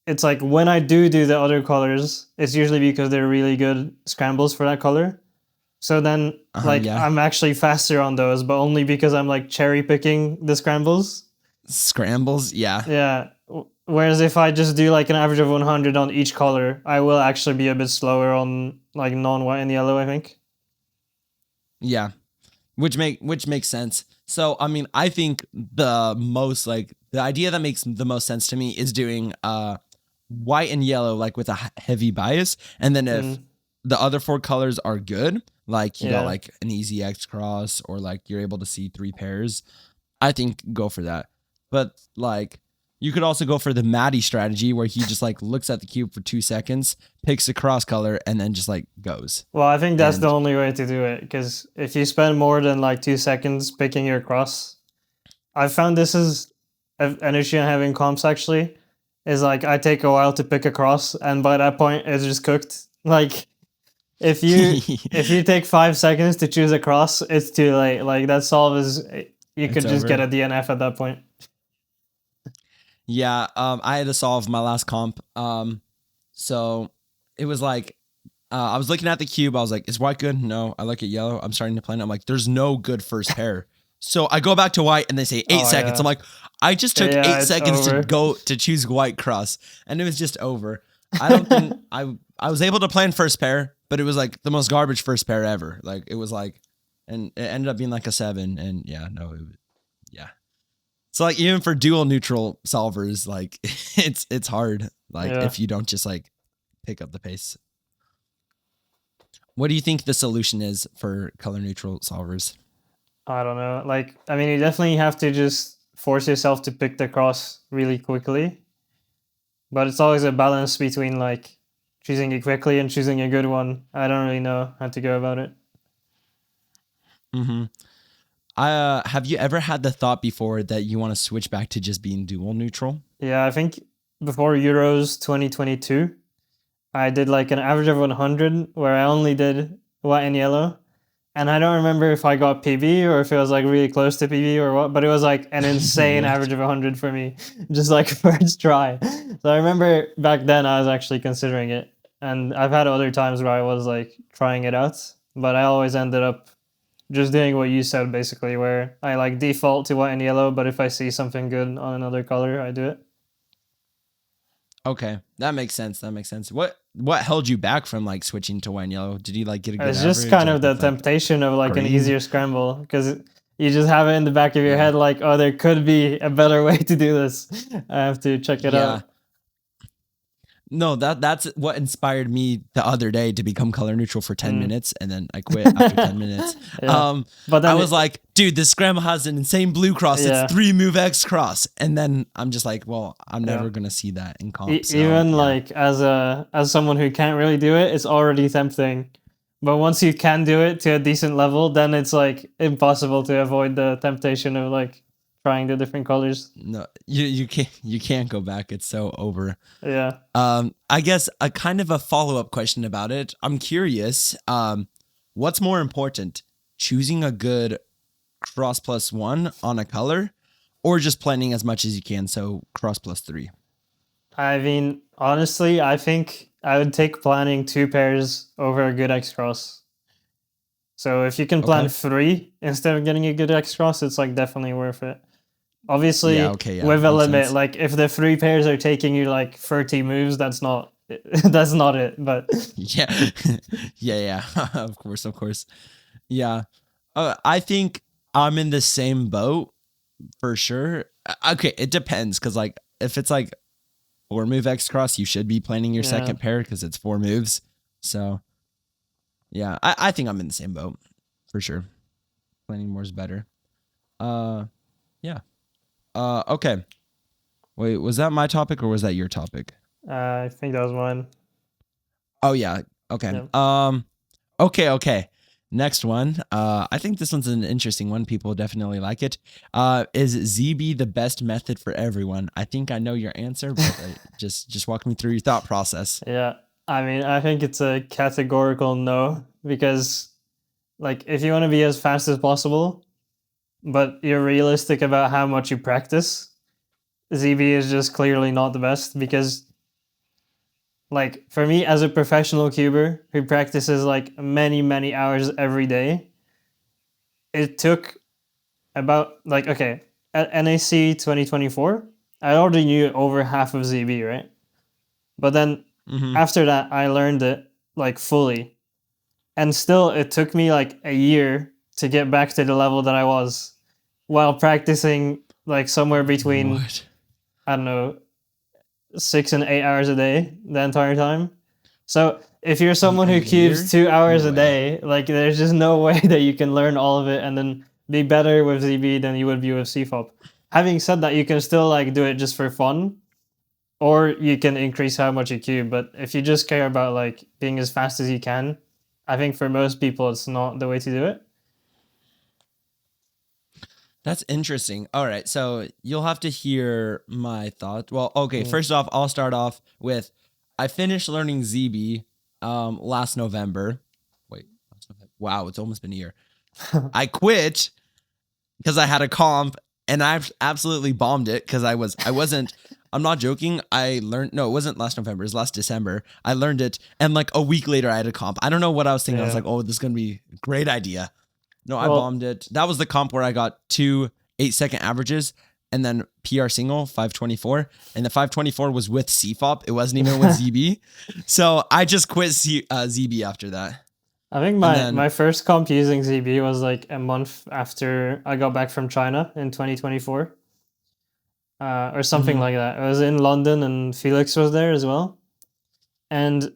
it's like when I do the other colors, it's usually because they're really good scrambles for that color. So then I'm actually faster on those, but only because I'm like cherry picking the scrambles. Scrambles, yeah. Yeah. Whereas if I just do like an average of 100 on each color, I will actually be a bit slower on like non-white and yellow, I think. Yeah, which makes sense. So I mean, I think the idea that makes the most sense to me is doing white and yellow like with a heavy bias, and then if the other four colors are good, like you got like an easy X cross or like you're able to see 3 pairs, I think go for that. But like you could also go for the Matty strategy where he just like looks at the cube for 2 seconds, picks a cross color, and then just like goes. Well, I think that's the only way to do it, because if you spend more than like 2 seconds picking your cross, I found this is an issue I have in comps actually, is like I take a while to pick a cross, and by that point it's just cooked. Like if you take 5 seconds to choose a cross, it's too late. Like that solve is you could just get a DNF at that point. Yeah, I had to solve my last comp. So it was like I was looking at the cube. I was like, "Is white good?" No. I look at yellow. I'm starting to play. And I'm like, "There's no good first pair." So I go back to white, and they say 8 seconds. I'm like, I just took 8 seconds to choose white cross, and it was just over. I don't think I was able to plan first pair, but it was like the most garbage first pair ever. Like it was like, and it ended up being like a 7. And yeah. So like even for dual neutral solvers, like it's hard. Like if you don't just like pick up the pace. What do you think the solution is for color neutral solvers? I don't know. Like, I mean, you definitely have to just force yourself to pick the cross really quickly. But it's always a balance between like choosing it quickly and choosing a good one. I don't really know how to go about it. Mm-hmm. Have you ever had the thought before that you want to switch back to just being dual neutral? Yeah, I think before Euros 2022, I did like an average of 100 where I only did white and yellow. And I don't remember if I got PB or if it was like really close to PB or what, but it was like an insane average of 100 for me, just like first try. So I remember back then I was actually considering it. And I've had other times where I was like trying it out, but I always ended up just doing what you said basically, where I like default to white and yellow, but if I see something good on another color, I do it. Okay, that makes sense. What held you back from like switching to white and yellow? Did you like get a good It's just kind of the temptation of like an easier scramble, because you just have it in the back of your head like, oh, there could be a better way to do this. I have to check it out. No, that's what inspired me the other day to become color neutral for 10 minutes, and then I quit after 10 minutes. But I was like, dude, this scramble has an insane blue cross. It's 3 move X cross. And then I'm just like, well, I'm never going to see that in comp. Even like as someone who can't really do it, it's already tempting. But once you can do it to a decent level, then it's like impossible to avoid the temptation of like trying the different colors. No, you can't go back. It's so over. Yeah. I guess a kind of a follow-up question about it. I'm curious, what's more important, choosing a good cross +1 on a color, or just planning as much as you can, so cross +3? I mean, honestly, I think I would take planning 2 pairs over a good X cross. So if you can plan 3 instead of getting a good X cross, it's like definitely worth it. Obviously, with a limit, sense. Like if the 3 pairs are taking you like 30 moves, that's not it. But yeah, of course, yeah. I think I'm in the same boat for sure. Okay, it depends, because like if it's like 4 move X cross, you should be planning your second pair because it's 4 moves. So yeah, I think I'm in the same boat for sure. Planning more is better. Yeah. Okay. Wait, was that my topic or was that your topic? I think that was mine. Oh yeah. Okay. Yeah. Okay. Next one. I think this one's an interesting one. People definitely like it. Is ZB the best method for everyone? I think I know your answer, but just walk me through your thought process. Yeah. I mean, I think it's a categorical no, because like if you want to be as fast as possible, but you're realistic about how much you practice, ZB is just clearly not the best, because like for me as a professional cuber who practices like many hours every day, it took about like, okay, at NAC 2024, I already knew over half of ZB, right? But then after that, I learned it like fully. And still, it took me like a year to get back to the level that I was while practicing like somewhere between, What? I don't know, 6 and 8 hours a day the entire time. So if you're someone who cubes 2 hours a day, like there's just no way that you can learn all of it and then be better with ZB than you would be with CFOP. Having said that, you can still like do it just for fun, or you can increase how much you cube. But if you just care about like being as fast as you can, I think for most people it's not the way to do it. That's interesting. All right, so you'll have to hear my thoughts. Well, okay, first off, I'll start off with I finished learning ZB last November. Wait, wow, it's almost been a year. I quit because I had a comp and I absolutely bombed it because I'm not joking. It wasn't last November, it was last December. I learned it and like a week later I had a comp. I don't know what I was thinking. I was like, oh, this is going to be a great idea. No, I bombed it. That was the comp where I got 2 8-second averages and then PR single 524. And the 524 was with CFOP. It wasn't even with ZB. So I just quit ZB after that. I think my first comp using ZB was like a month after I got back from China in 2024. Or something like that. It was in London and Felix was there as well. And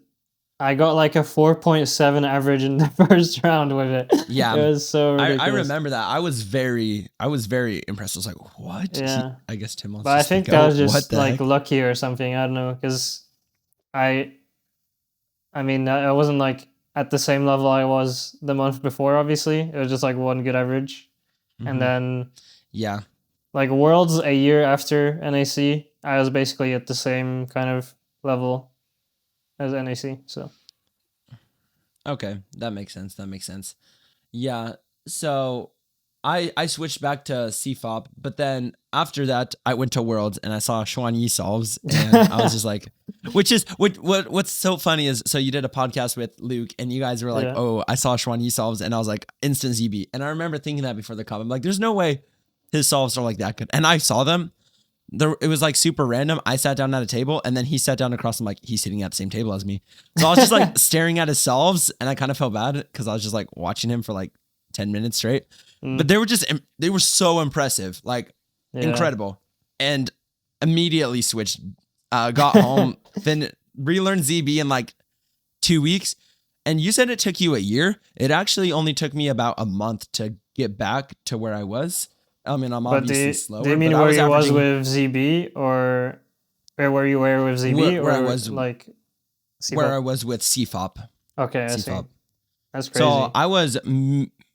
I got like a 4.7 average in the first round with it. Yeah. It was so ridiculous. I remember that. I was very impressed. I was like, what? Yeah. I guess Tim wants But to I think speak I out. was just What the like heck? lucky or something. I don't know. Because I mean, I wasn't like at the same level I was the month before, obviously. It was just like one good average. And then Yeah. like Worlds a year after NAC, I was basically at the same kind of level as NAC. So Okay, that makes sense. Yeah, so I switched back to CFOP, but then after that I went to Worlds and I saw Xuan Yi solves and I was just like, what's so funny is, so you did a podcast with Luke and you guys were like, oh, I saw Xuan Yi solves and I was like instant ZB. And I remember thinking that before the comp. I'm like, there's no way his solves are like that good. And I saw them. It was like super random. I sat down at a table and then he sat down across. I'm like, he's sitting at the same table as me. So I was just like staring at his solves and I kind of felt bad because I was just like watching him for like 10 minutes straight. But they were so impressive, like incredible. And immediately switched, got home, then relearned ZB in like 2 weeks. And you said it took you a year. It actually only took me about a month to get back to where I was. I mean, I'm obviously slower. Do you mean where you was with ZB or where you were with ZB where or I was like CFOP? Where I was with CFOP. Okay, I see. That's crazy. So I was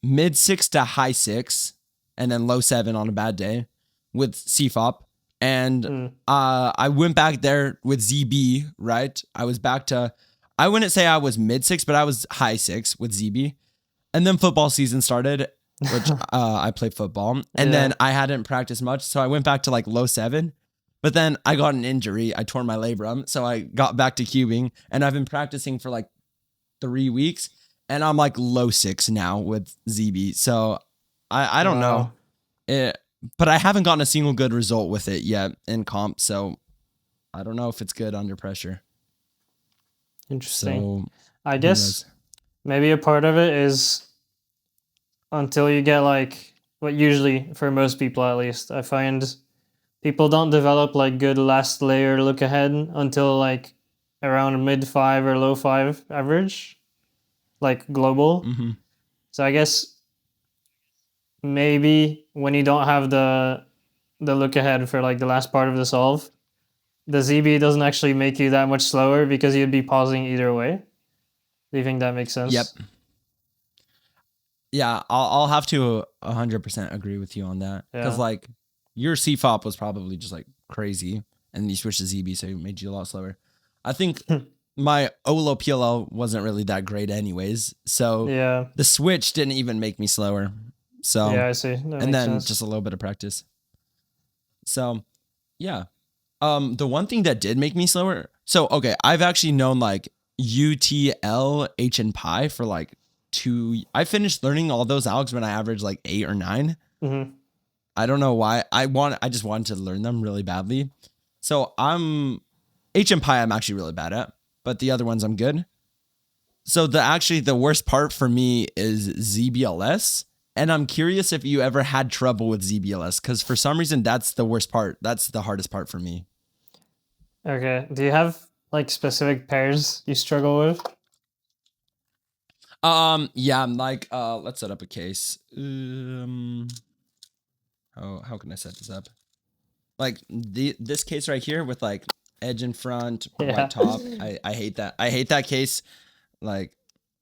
mid 6 to high 6 and then low 7 on a bad day with CFOP. And I went back there with ZB, right? I was back to, I wouldn't say I was mid 6, but I was high 6 with ZB. And then football season started, which I played football. And then I hadn't practiced much. So I went back to like low 7. But then I got an injury. I tore my labrum. So I got back to cubing. And I've been practicing for like 3 weeks. And I'm like low 6 now with ZB. So I don't know. But I haven't gotten a single good result with it yet in comp. So I don't know if it's good under pressure. Interesting. So, I guess maybe a part of it is until you get like, what usually for most people at least, I find people don't develop like good last layer look ahead until like around mid 5 or low 5 average, like global. So I guess maybe when you don't have the look ahead for like the last part of the solve, the ZB doesn't actually make you that much slower because you'd be pausing either way. Do you think that makes sense? Yep. Yeah, I'll have to 100% agree with you on that. Because like your CFOP was probably just like crazy and you switched to ZB, so it made you a lot slower. I think my OLO PLL wasn't really that great anyways. So the switch didn't even make me slower. So yeah, I see. And then just a little bit of practice. So yeah. The one thing that did make me slower. So okay, I've actually known like UTL, H and Pi for like I finished learning all those algs when I averaged like 8 or 9. I don't know why. I just wanted to learn them really badly. So H and pi I'm actually really bad at, but the other ones I'm good. So the worst part for me is ZBLS. And I'm curious if you ever had trouble with ZBLS, because for some reason that's the worst part. That's the hardest part for me. Okay. Do you have like specific pairs you struggle with? Yeah, I'm like, let's set up a case. How can I set this up? Like this case right here with like edge in front, white top. I hate that. I hate that case. Like,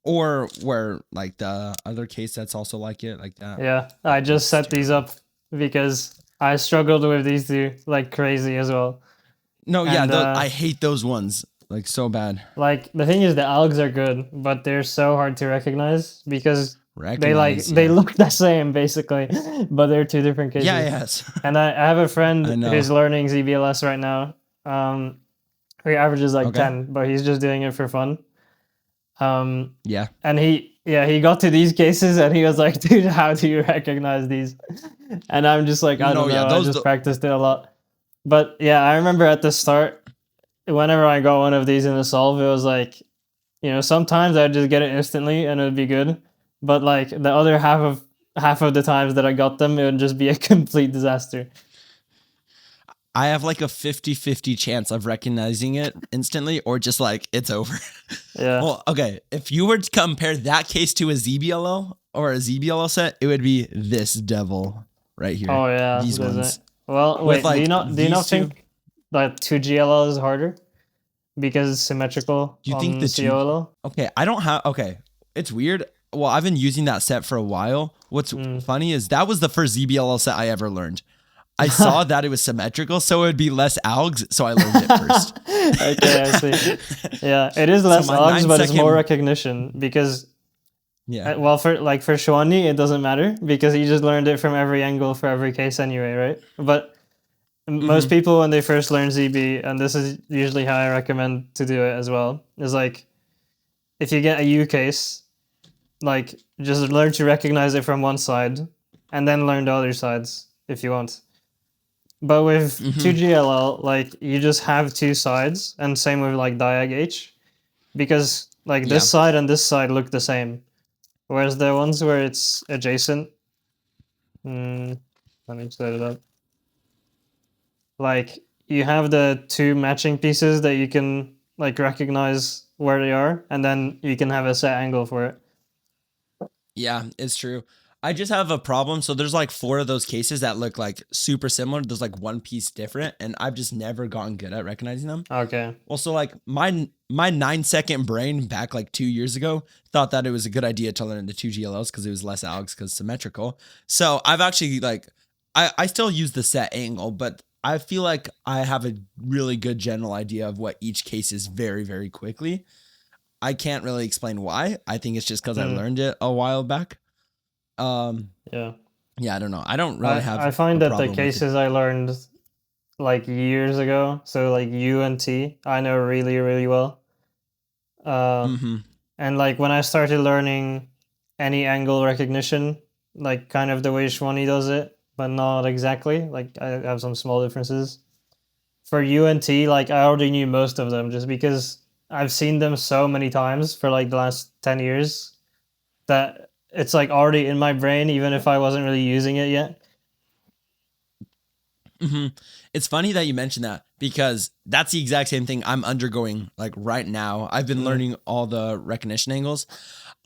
or where like the other case that's also like it, like that. Yeah, I just set these up because I struggled with these two like crazy as well. No, yeah, I hate those ones like so bad. Like the thing is, the algs are good, but they're so hard to recognize because they look the same basically, but they're two different cases. Yeah, yes. And I have a friend who's learning ZBLS right now. He averages like 10, but he's just doing it for fun. Yeah. And he got to these cases and he was like, dude, how do you recognize these? And I'm just like, I don't know. I just practiced it a lot. But yeah, I remember at the start, whenever I got one of these in the solve, it was like, sometimes I'd just get it instantly and it would be good. But like the other half of the times that I got them, it would just be a complete disaster. I have like a 50-50 chance of recognizing it instantly or just like it's over. Yeah. Well, okay. If you were to compare that case to a ZBLL or a ZBLL set, it would be this devil right here. Oh yeah. These ones. Well, wait, do you not think that 2GLL is harder? Because it's symmetrical. Do you think the COLL? Okay, I don't have. Okay, it's weird. Well, I've been using that set for a while. What's funny is that was the first ZBLL set I ever learned. I saw that it was symmetrical, so it would be less algs, so I learned it first. Okay, I see. Yeah, it is less algs, but it's more recognition because. Yeah. Well, for Shwani, it doesn't matter because he just learned it from every angle for every case anyway, right? But most people, when they first learn ZB, and this is usually how I recommend to do it as well, is like, if you get a U case, like, just learn to recognize it from one side, and then learn the other sides if you want. But with 2GLL, like, you just have two sides, and same with, like, diag H, because, like, this side and this side look the same. Whereas the ones where it's adjacent, let me set it up. Like, you have the two matching pieces that you can, like, recognize where they are, and then you can have a set angle for it. Yeah, it's true. I just have a problem. So there's like 4 of those cases that look like super similar. There's like one piece different, and I've just never gotten good at recognizing them. Okay. Well, so like my 9-second brain back like 2 years ago thought that it was a good idea to learn the 2GLLs because it was less algs because symmetrical. So I've actually like, I still use the set angle, but I feel like I have a really good general idea of what each case is very, very quickly. I can't really explain why. I think it's just because I learned it a while back. Yeah, I don't know. I don't really have. I find that the cases I learned like years ago, so like U and T, I know really, really well. And like when I started learning any angle recognition, like kind of the way Shwani does it, but not exactly. Like I have some small differences. For U and T, like I already knew most of them just because I've seen them so many times for like the last 10 years that it's like already in my brain, even if I wasn't really using it yet. It's funny that you mentioned that because that's the exact same thing I'm undergoing like right now. I've been learning all the recognition angles.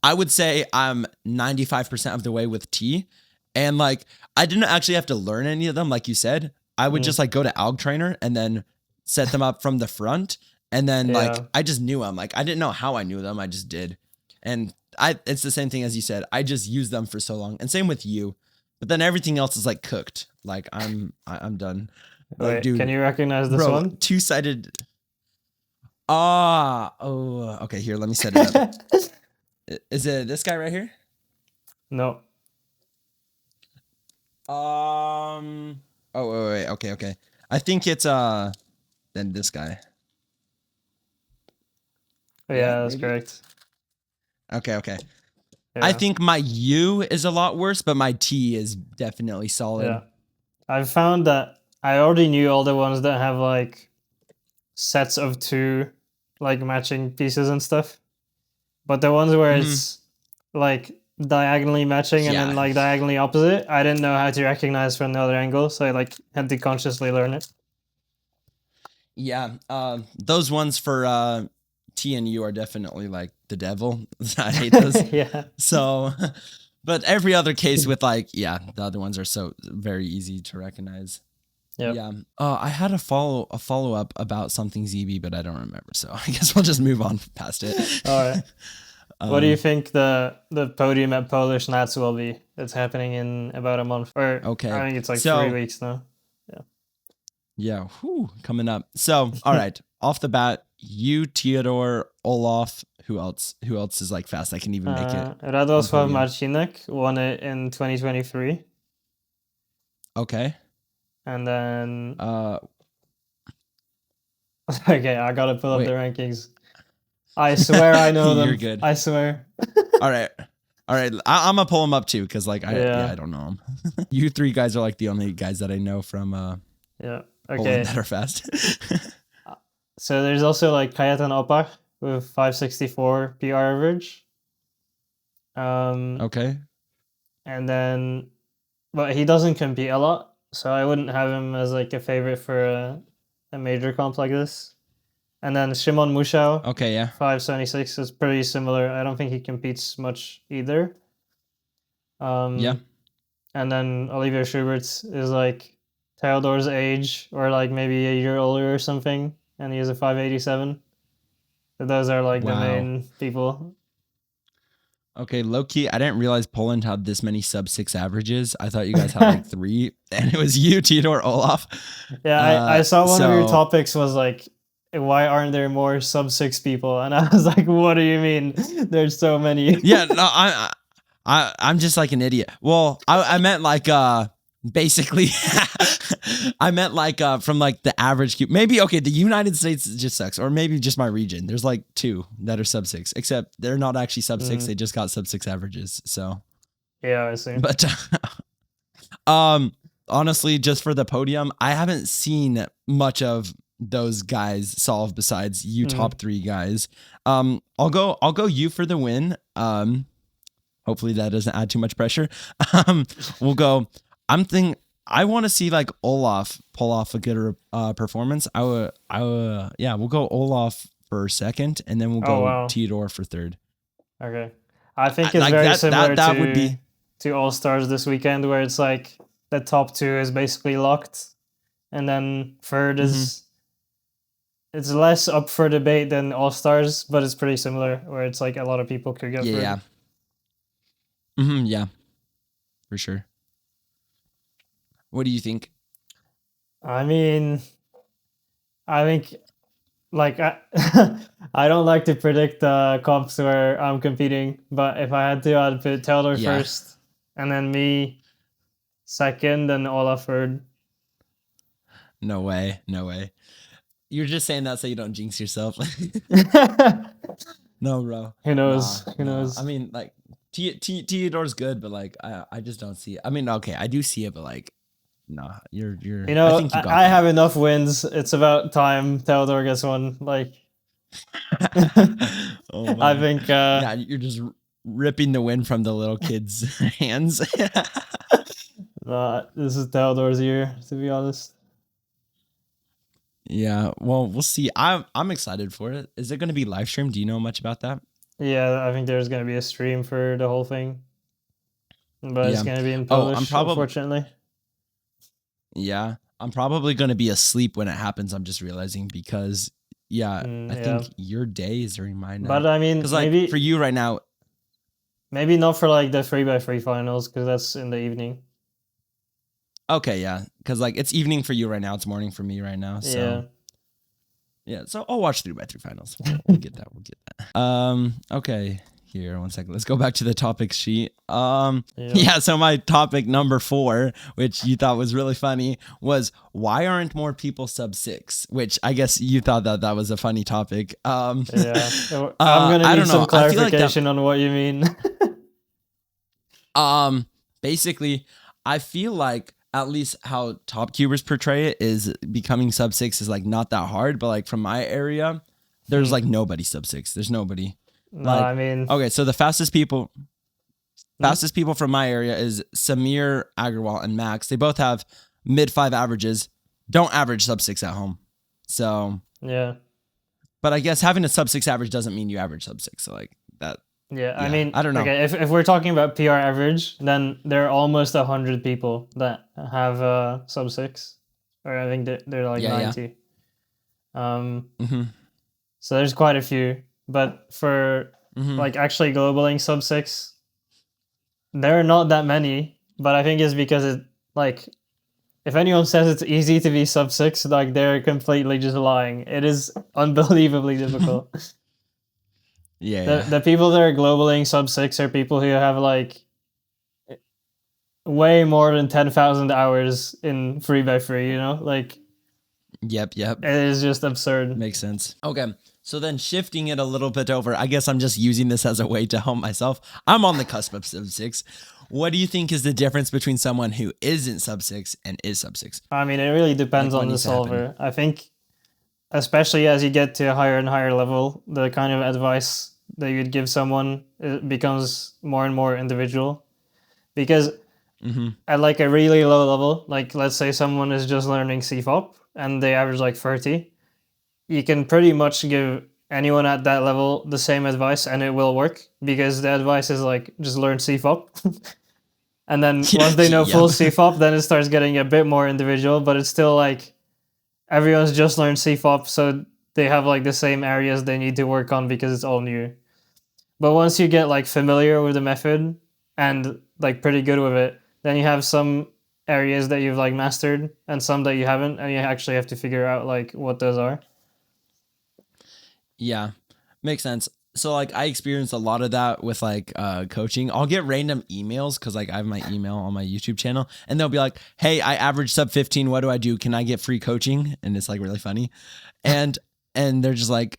I would say I'm 95% of the way with T, and like I didn't actually have to learn any of them. Like you said, I would just like go to Alg Trainer and then set them up from the front. And then like, I just knew them. Like, I didn't know how I knew them. I just did. And it's the same thing as you said. I just used them for so long. And same with you. But then everything else is like cooked. Like I'm done. Wait, like, dude, can you recognize this one? Two-sided. Okay. Here, let me set it up. Is it this guy right here? No. Oh, wait. Okay. I think it's then this guy. Yeah, that's correct. Okay. Yeah. I think my U is a lot worse, but my T is definitely solid. Yeah. I've found that I already knew all the ones that have like sets of 2 like matching pieces and stuff. But the ones where it's like diagonally matching and then like diagonally opposite, I didn't know how to recognize from the other angle, so I like had to consciously learn it. Yeah, those ones for T and U are definitely like the devil. I hate those. Yeah. So, but every other case with like, the other ones are so very easy to recognize. Yep. Yeah. I had a follow up about something ZB, but I don't remember. So I guess we'll just move on past it. All right. What do you think the podium at Polish Nats will be? It's happening in about a month. Or Okay. I think it's like 3 weeks now. Yeah, coming up. So, all right, off the bat, you, Theodore, Olaf. Who else? Who else is like fast? I can even make it. Radosław Marcinek won it in 2023. Okay. And then okay, I gotta pull up the rankings. I swear I know them. You're good. I swear. All right. I'm gonna pull them up too, because like I don't know them. You 3 guys are like the only guys that I know from Okay. that are fast. So there's also like Kajetan Opach with 564 PR average. Okay. And then, but he doesn't compete a lot, so I wouldn't have him as like a favorite for a major comp like this. And then Szymon Musiał. Okay, yeah. 576 is pretty similar. I don't think he competes much either. Yeah. And then Olivier Schubert's is like Theodore's age, or like maybe a year older or something, and he has a 587. So those are like the main people. Okay, low key, I didn't realize Poland had this many sub-6 averages. I thought you guys had like 3, and it was you, Theodore, Olaf. Yeah, I saw one of your topics was like, why aren't there more sub-6 people? And I was like, what do you mean? There's so many. Yeah, no, I'm just like an idiot. Well, I meant like basically I meant like from like the average cube. Maybe the United States just sucks, or maybe just my region. There's like 2 that are sub-6, except they're not actually sub-6. They just got sub-6 averages. So yeah, I see. But honestly, just for the podium, I haven't seen much of those guys solve besides you top 3 guys. I'll go you for the win. Hopefully that doesn't add too much pressure. We'll go. I want to see like Olaf pull off a good performance. We'll go Olaf for second, and then we'll go Theodore for third. Okay. I think it's very similar to All-Stars this weekend, where it's like the top 2 is basically locked, and then third is it's less up for debate than All-Stars, but it's pretty similar, where it's like a lot of people could get third. Yeah. Yeah, for sure. What do you think? I mean, I think, like, I don't like to predict comps where I'm competing, but if I had to, I'd put Theodore first, and then me second, and Olaf third. No way. You're just saying that so you don't jinx yourself. No, bro. Who knows? Who knows? I mean, like, Theodore's good, but like, I just don't see it. I mean, okay, I do see it, but like, nah, you're. You know, I have enough wins. It's about time Theodore gets one. Like, I think. Yeah, you're just ripping the win from the little kid's hands. This is Theodore's year, to be honest. Yeah, well, we'll see. I'm excited for it. Is it going to be live streamed? Do you know much about that? Yeah, I think there's going to be a stream for the whole thing, but it's going to be in Polish, unfortunately. Yeah, I'm probably going to be asleep when it happens. I'm just realizing because, I think your day is during mine now. But I mean, like, maybe for you right now, maybe not for like the 3x3 finals, because that's in the evening. Okay, yeah, because like it's evening for you right now. It's morning for me right now. So yeah, so I'll watch 3x3 finals. We'll get that. Okay. Here, 1 second. Let's go back to the topic sheet. So my topic number 4, which you thought was really funny, was why aren't more people sub-6? Which I guess you thought that was a funny topic. I'm gonna need some clarification on what you mean. Basically, I feel like at least how top cubers portray it is becoming sub 6 is like not that hard, but like from my area, there's like nobody sub 6. There's nobody. No, Like, I mean, okay, so the fastest people from my area is Samir, Agarwal, and Max. They both have mid 5 averages. Don't average sub 6 at home. So yeah. but I guess having a sub 6 average doesn't mean you average sub 6. So like that. Yeah, I Yeah, mean, I don't know. Okay, if we're talking about PR average, then there are almost 100 people that have sub 6, or I think they're like Yeah, 90. Mm-hmm. So there's quite a few, but for like actually globaling sub 6, there are not that many. But I think it's because it like if anyone says it's easy to be sub 6, like they're completely just lying. It is unbelievably difficult. The people that are globaling sub 6 are people who have like way more than 10,000 hours in 3x3, you know? Like, Yep. it is just absurd. Makes sense. Okay. So then shifting it a little bit over, I guess I'm just using this as a way to help myself. I'm on the cusp of sub 6. What do you think is the difference between someone who isn't sub 6 and is sub 6? I mean, it really depends on the solver. I think, especially as you get to a higher and higher level, the kind of advice that you'd give someone it becomes more and more individual. Because at like a really low level, like let's say someone is just learning CFOP and they average like 30, you can pretty much give anyone at that level the same advice and it will work because the advice is like just learn CFOP. And then once they know full CFOP, then it starts getting a bit more individual, but it's still like everyone's just learned CFOP, so they have like the same areas they need to work on because it's all new. But once you get like familiar with the method and like pretty good with it, then you have some areas that you've like mastered and some that you haven't, and you actually have to figure out like what those are. Yeah, makes sense. So like I experienced a lot of that with like coaching. I'll get random emails because like I have my email on my YouTube channel and they'll be like, hey, I average sub 15. What do I do? Can I get free coaching? And it's like really funny. And they're just like,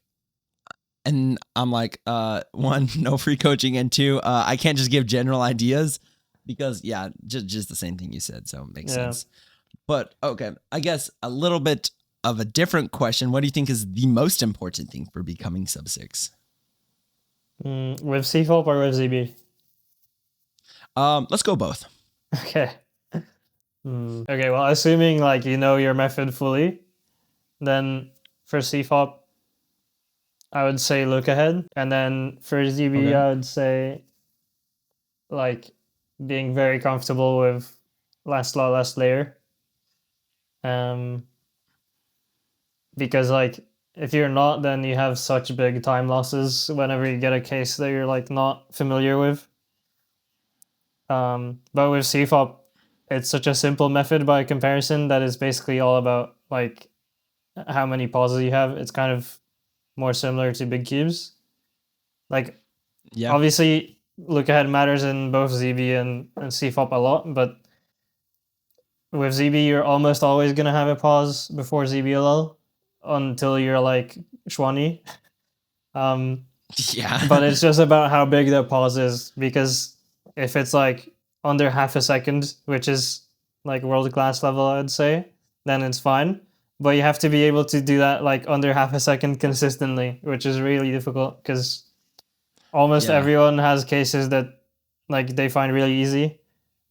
and I'm like, one, no free coaching. And two, I can't just give general ideas because just the same thing you said. So it makes sense. But okay, I guess a little bit of a different question. What do you think is the most important thing for becoming sub 6? With CFOP or with ZB? Let's go both. Okay. Okay, well, assuming like you know your method fully, then for CFOP, I would say look ahead. And then for ZB, I would say like being very comfortable with last law, last layer. Because like if you're not, then you have such big time losses whenever you get a case that you're like not familiar with. But with CFOP, it's such a simple method by comparison that is basically all about like how many pauses you have. It's kind of more similar to big cubes. Like obviously look ahead matters in both ZB and CFOP a lot, but with ZB you're almost always gonna have a pause before ZBLL until you're like Schwani. But it's just about how big that pause is, because if it's like under half a second, which is like world-class level, I would say, then it's fine. But you have to be able to do that like under half a second consistently, which is really difficult because almost everyone has cases that like they find really easy,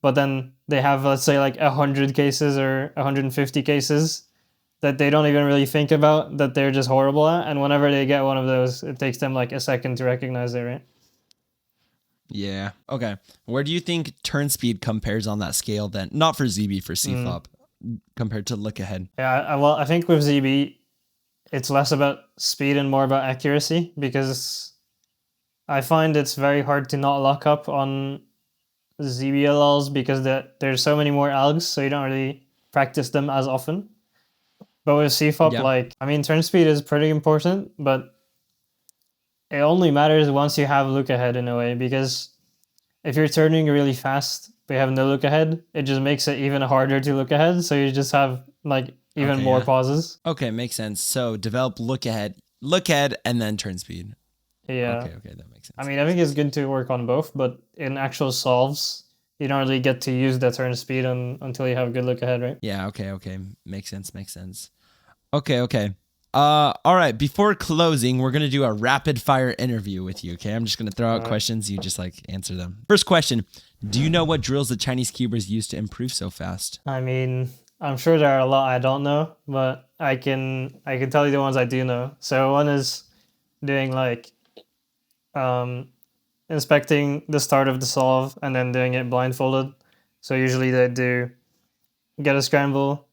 but then they have, let's say, like 100 cases or 150 cases that they don't even really think about that they're just horrible at. And whenever they get one of those, it takes them like a second to recognize it, right? Yeah. Okay. Where do you think turn speed compares on that scale then? Not for ZB, for CFOP, compared to look ahead. Yeah, well, I think with ZB, it's less about speed and more about accuracy, because I find it's very hard to not lock up on ZBLLs because there's so many more algs, so you don't really practice them as often. But with CFOP, turn speed is pretty important, but it only matters once you have look ahead in a way, because if you're turning really fast but you have no look ahead, it just makes it even harder to look ahead. So you just have like even more pauses. Okay, makes sense. So develop look ahead, and then turn speed. Yeah. Okay, that makes sense. I mean, I think it's good to work on both, but in actual solves, you don't really get to use that turn speed until you have a good look ahead, right? Yeah, okay. Makes sense. Okay. All right, before closing, we're going to do a rapid fire interview with you, okay? I'm just going to throw out questions, you just like answer them. First question, do you know what drills the Chinese cubers use to improve so fast? I mean, I'm sure there are a lot I don't know, but I can tell you the ones I do know. So one is doing like inspecting the start of the solve and then doing it blindfolded. So usually they do get a scramble,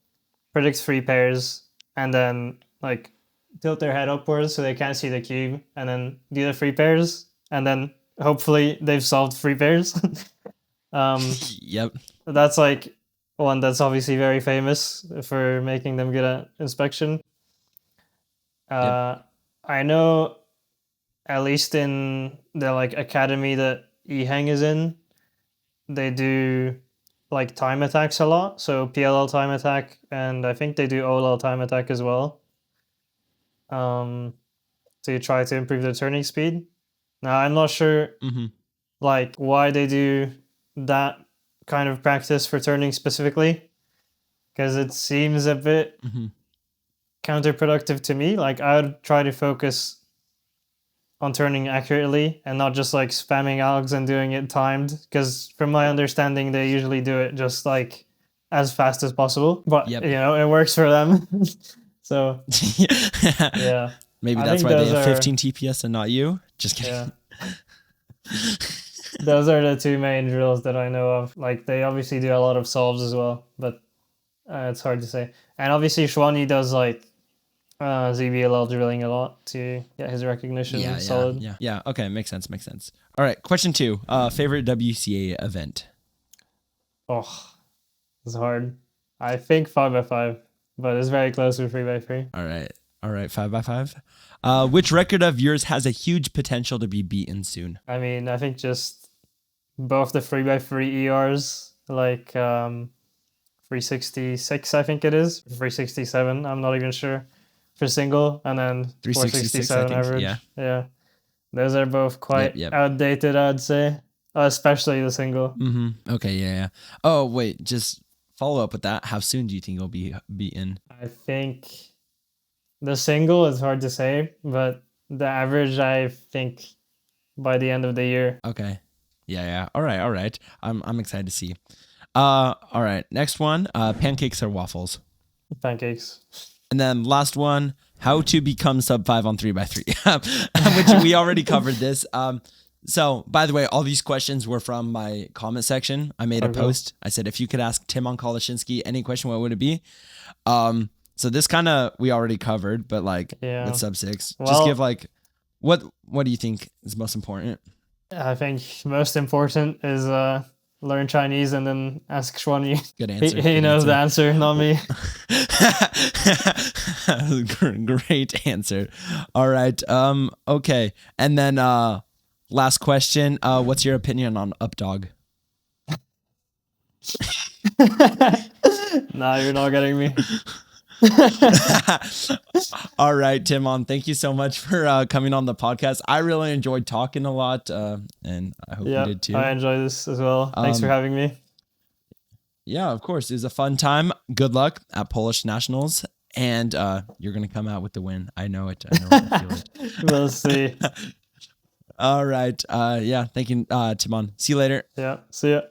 predict 3 pairs, and then like tilt their head upwards so they can't see the cube, and then do the 3 pairs, and then hopefully they've solved 3 pairs. Yep. That's like one that's obviously very famous for making them good at inspection. I know, at least in the like academy that Ehang is in, they do like time attacks a lot. So PLL time attack, and I think they do OLL time attack as well. To try to improve their turning speed. Now I'm not sure like why they do that kind of practice for turning specifically, because it seems a bit counterproductive to me. Like I would try to focus on turning accurately and not just like spamming algs and doing it timed, because from my understanding they usually do it just like as fast as possible, but you know, it works for them. So yeah, maybe that's why they have 15 TPS and not you. Just kidding. Yeah. Those are the 2 main drills that I know of. Like they obviously do a lot of solves as well, but it's hard to say. And obviously Schwani does like ZBLL drilling a lot to get his recognition solid. Yeah. Okay, makes sense. All right, question 2. Favorite WCA event? Oh, it's hard. I think 5x5, but it's very close to 3x3. All right, 5x5. Which record of yours has a huge potential to be beaten soon? I mean, I think just both the 3x3 ERs, like 366, I think it is, 367, I'm not even sure, for single, and then 467 average. Yeah. Those are both quite outdated, I'd say, especially the single. Okay, yeah. Oh, wait, just follow up with that. How soon do you think it'll be beaten? I think the single is hard to say, but the average, I think, by the end of the year. Okay. Yeah. All right. I'm excited to see. All right. Next one. Pancakes or waffles? Pancakes. And then last one. How to become sub 5 on 3x3, which we already covered this. So by the way, all these questions were from my comment section. I made a post. I said, if you could ask Tymon Kolasiński any question, what would it be? So this kind of we already covered, but like with sub 6, just give like what do you think is most important? I think most important is learn Chinese and then ask Schwani. Good answer. He knows the answer, not me. Great answer. All right. Okay. And then last question. What's your opinion on Updog? Nah, you're not getting me. All right, Tymon, thank you so much for coming on the podcast. I really enjoyed talking a lot, and I hope you did too. I enjoy this as well. Thanks for having me. Yeah, of course. It was a fun time. Good luck at Polish Nationals, and you're going to come out with the win. I know it. I feel it. We'll see. All right. Yeah, thank you, Tymon. See you later. Yeah, see ya.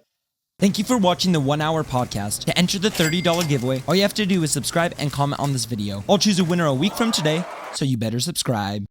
Thank you for watching the 1 hour podcast. To enter the $30 giveaway, all you have to do is subscribe and comment on this video. I'll choose a winner a week from today, so you better subscribe.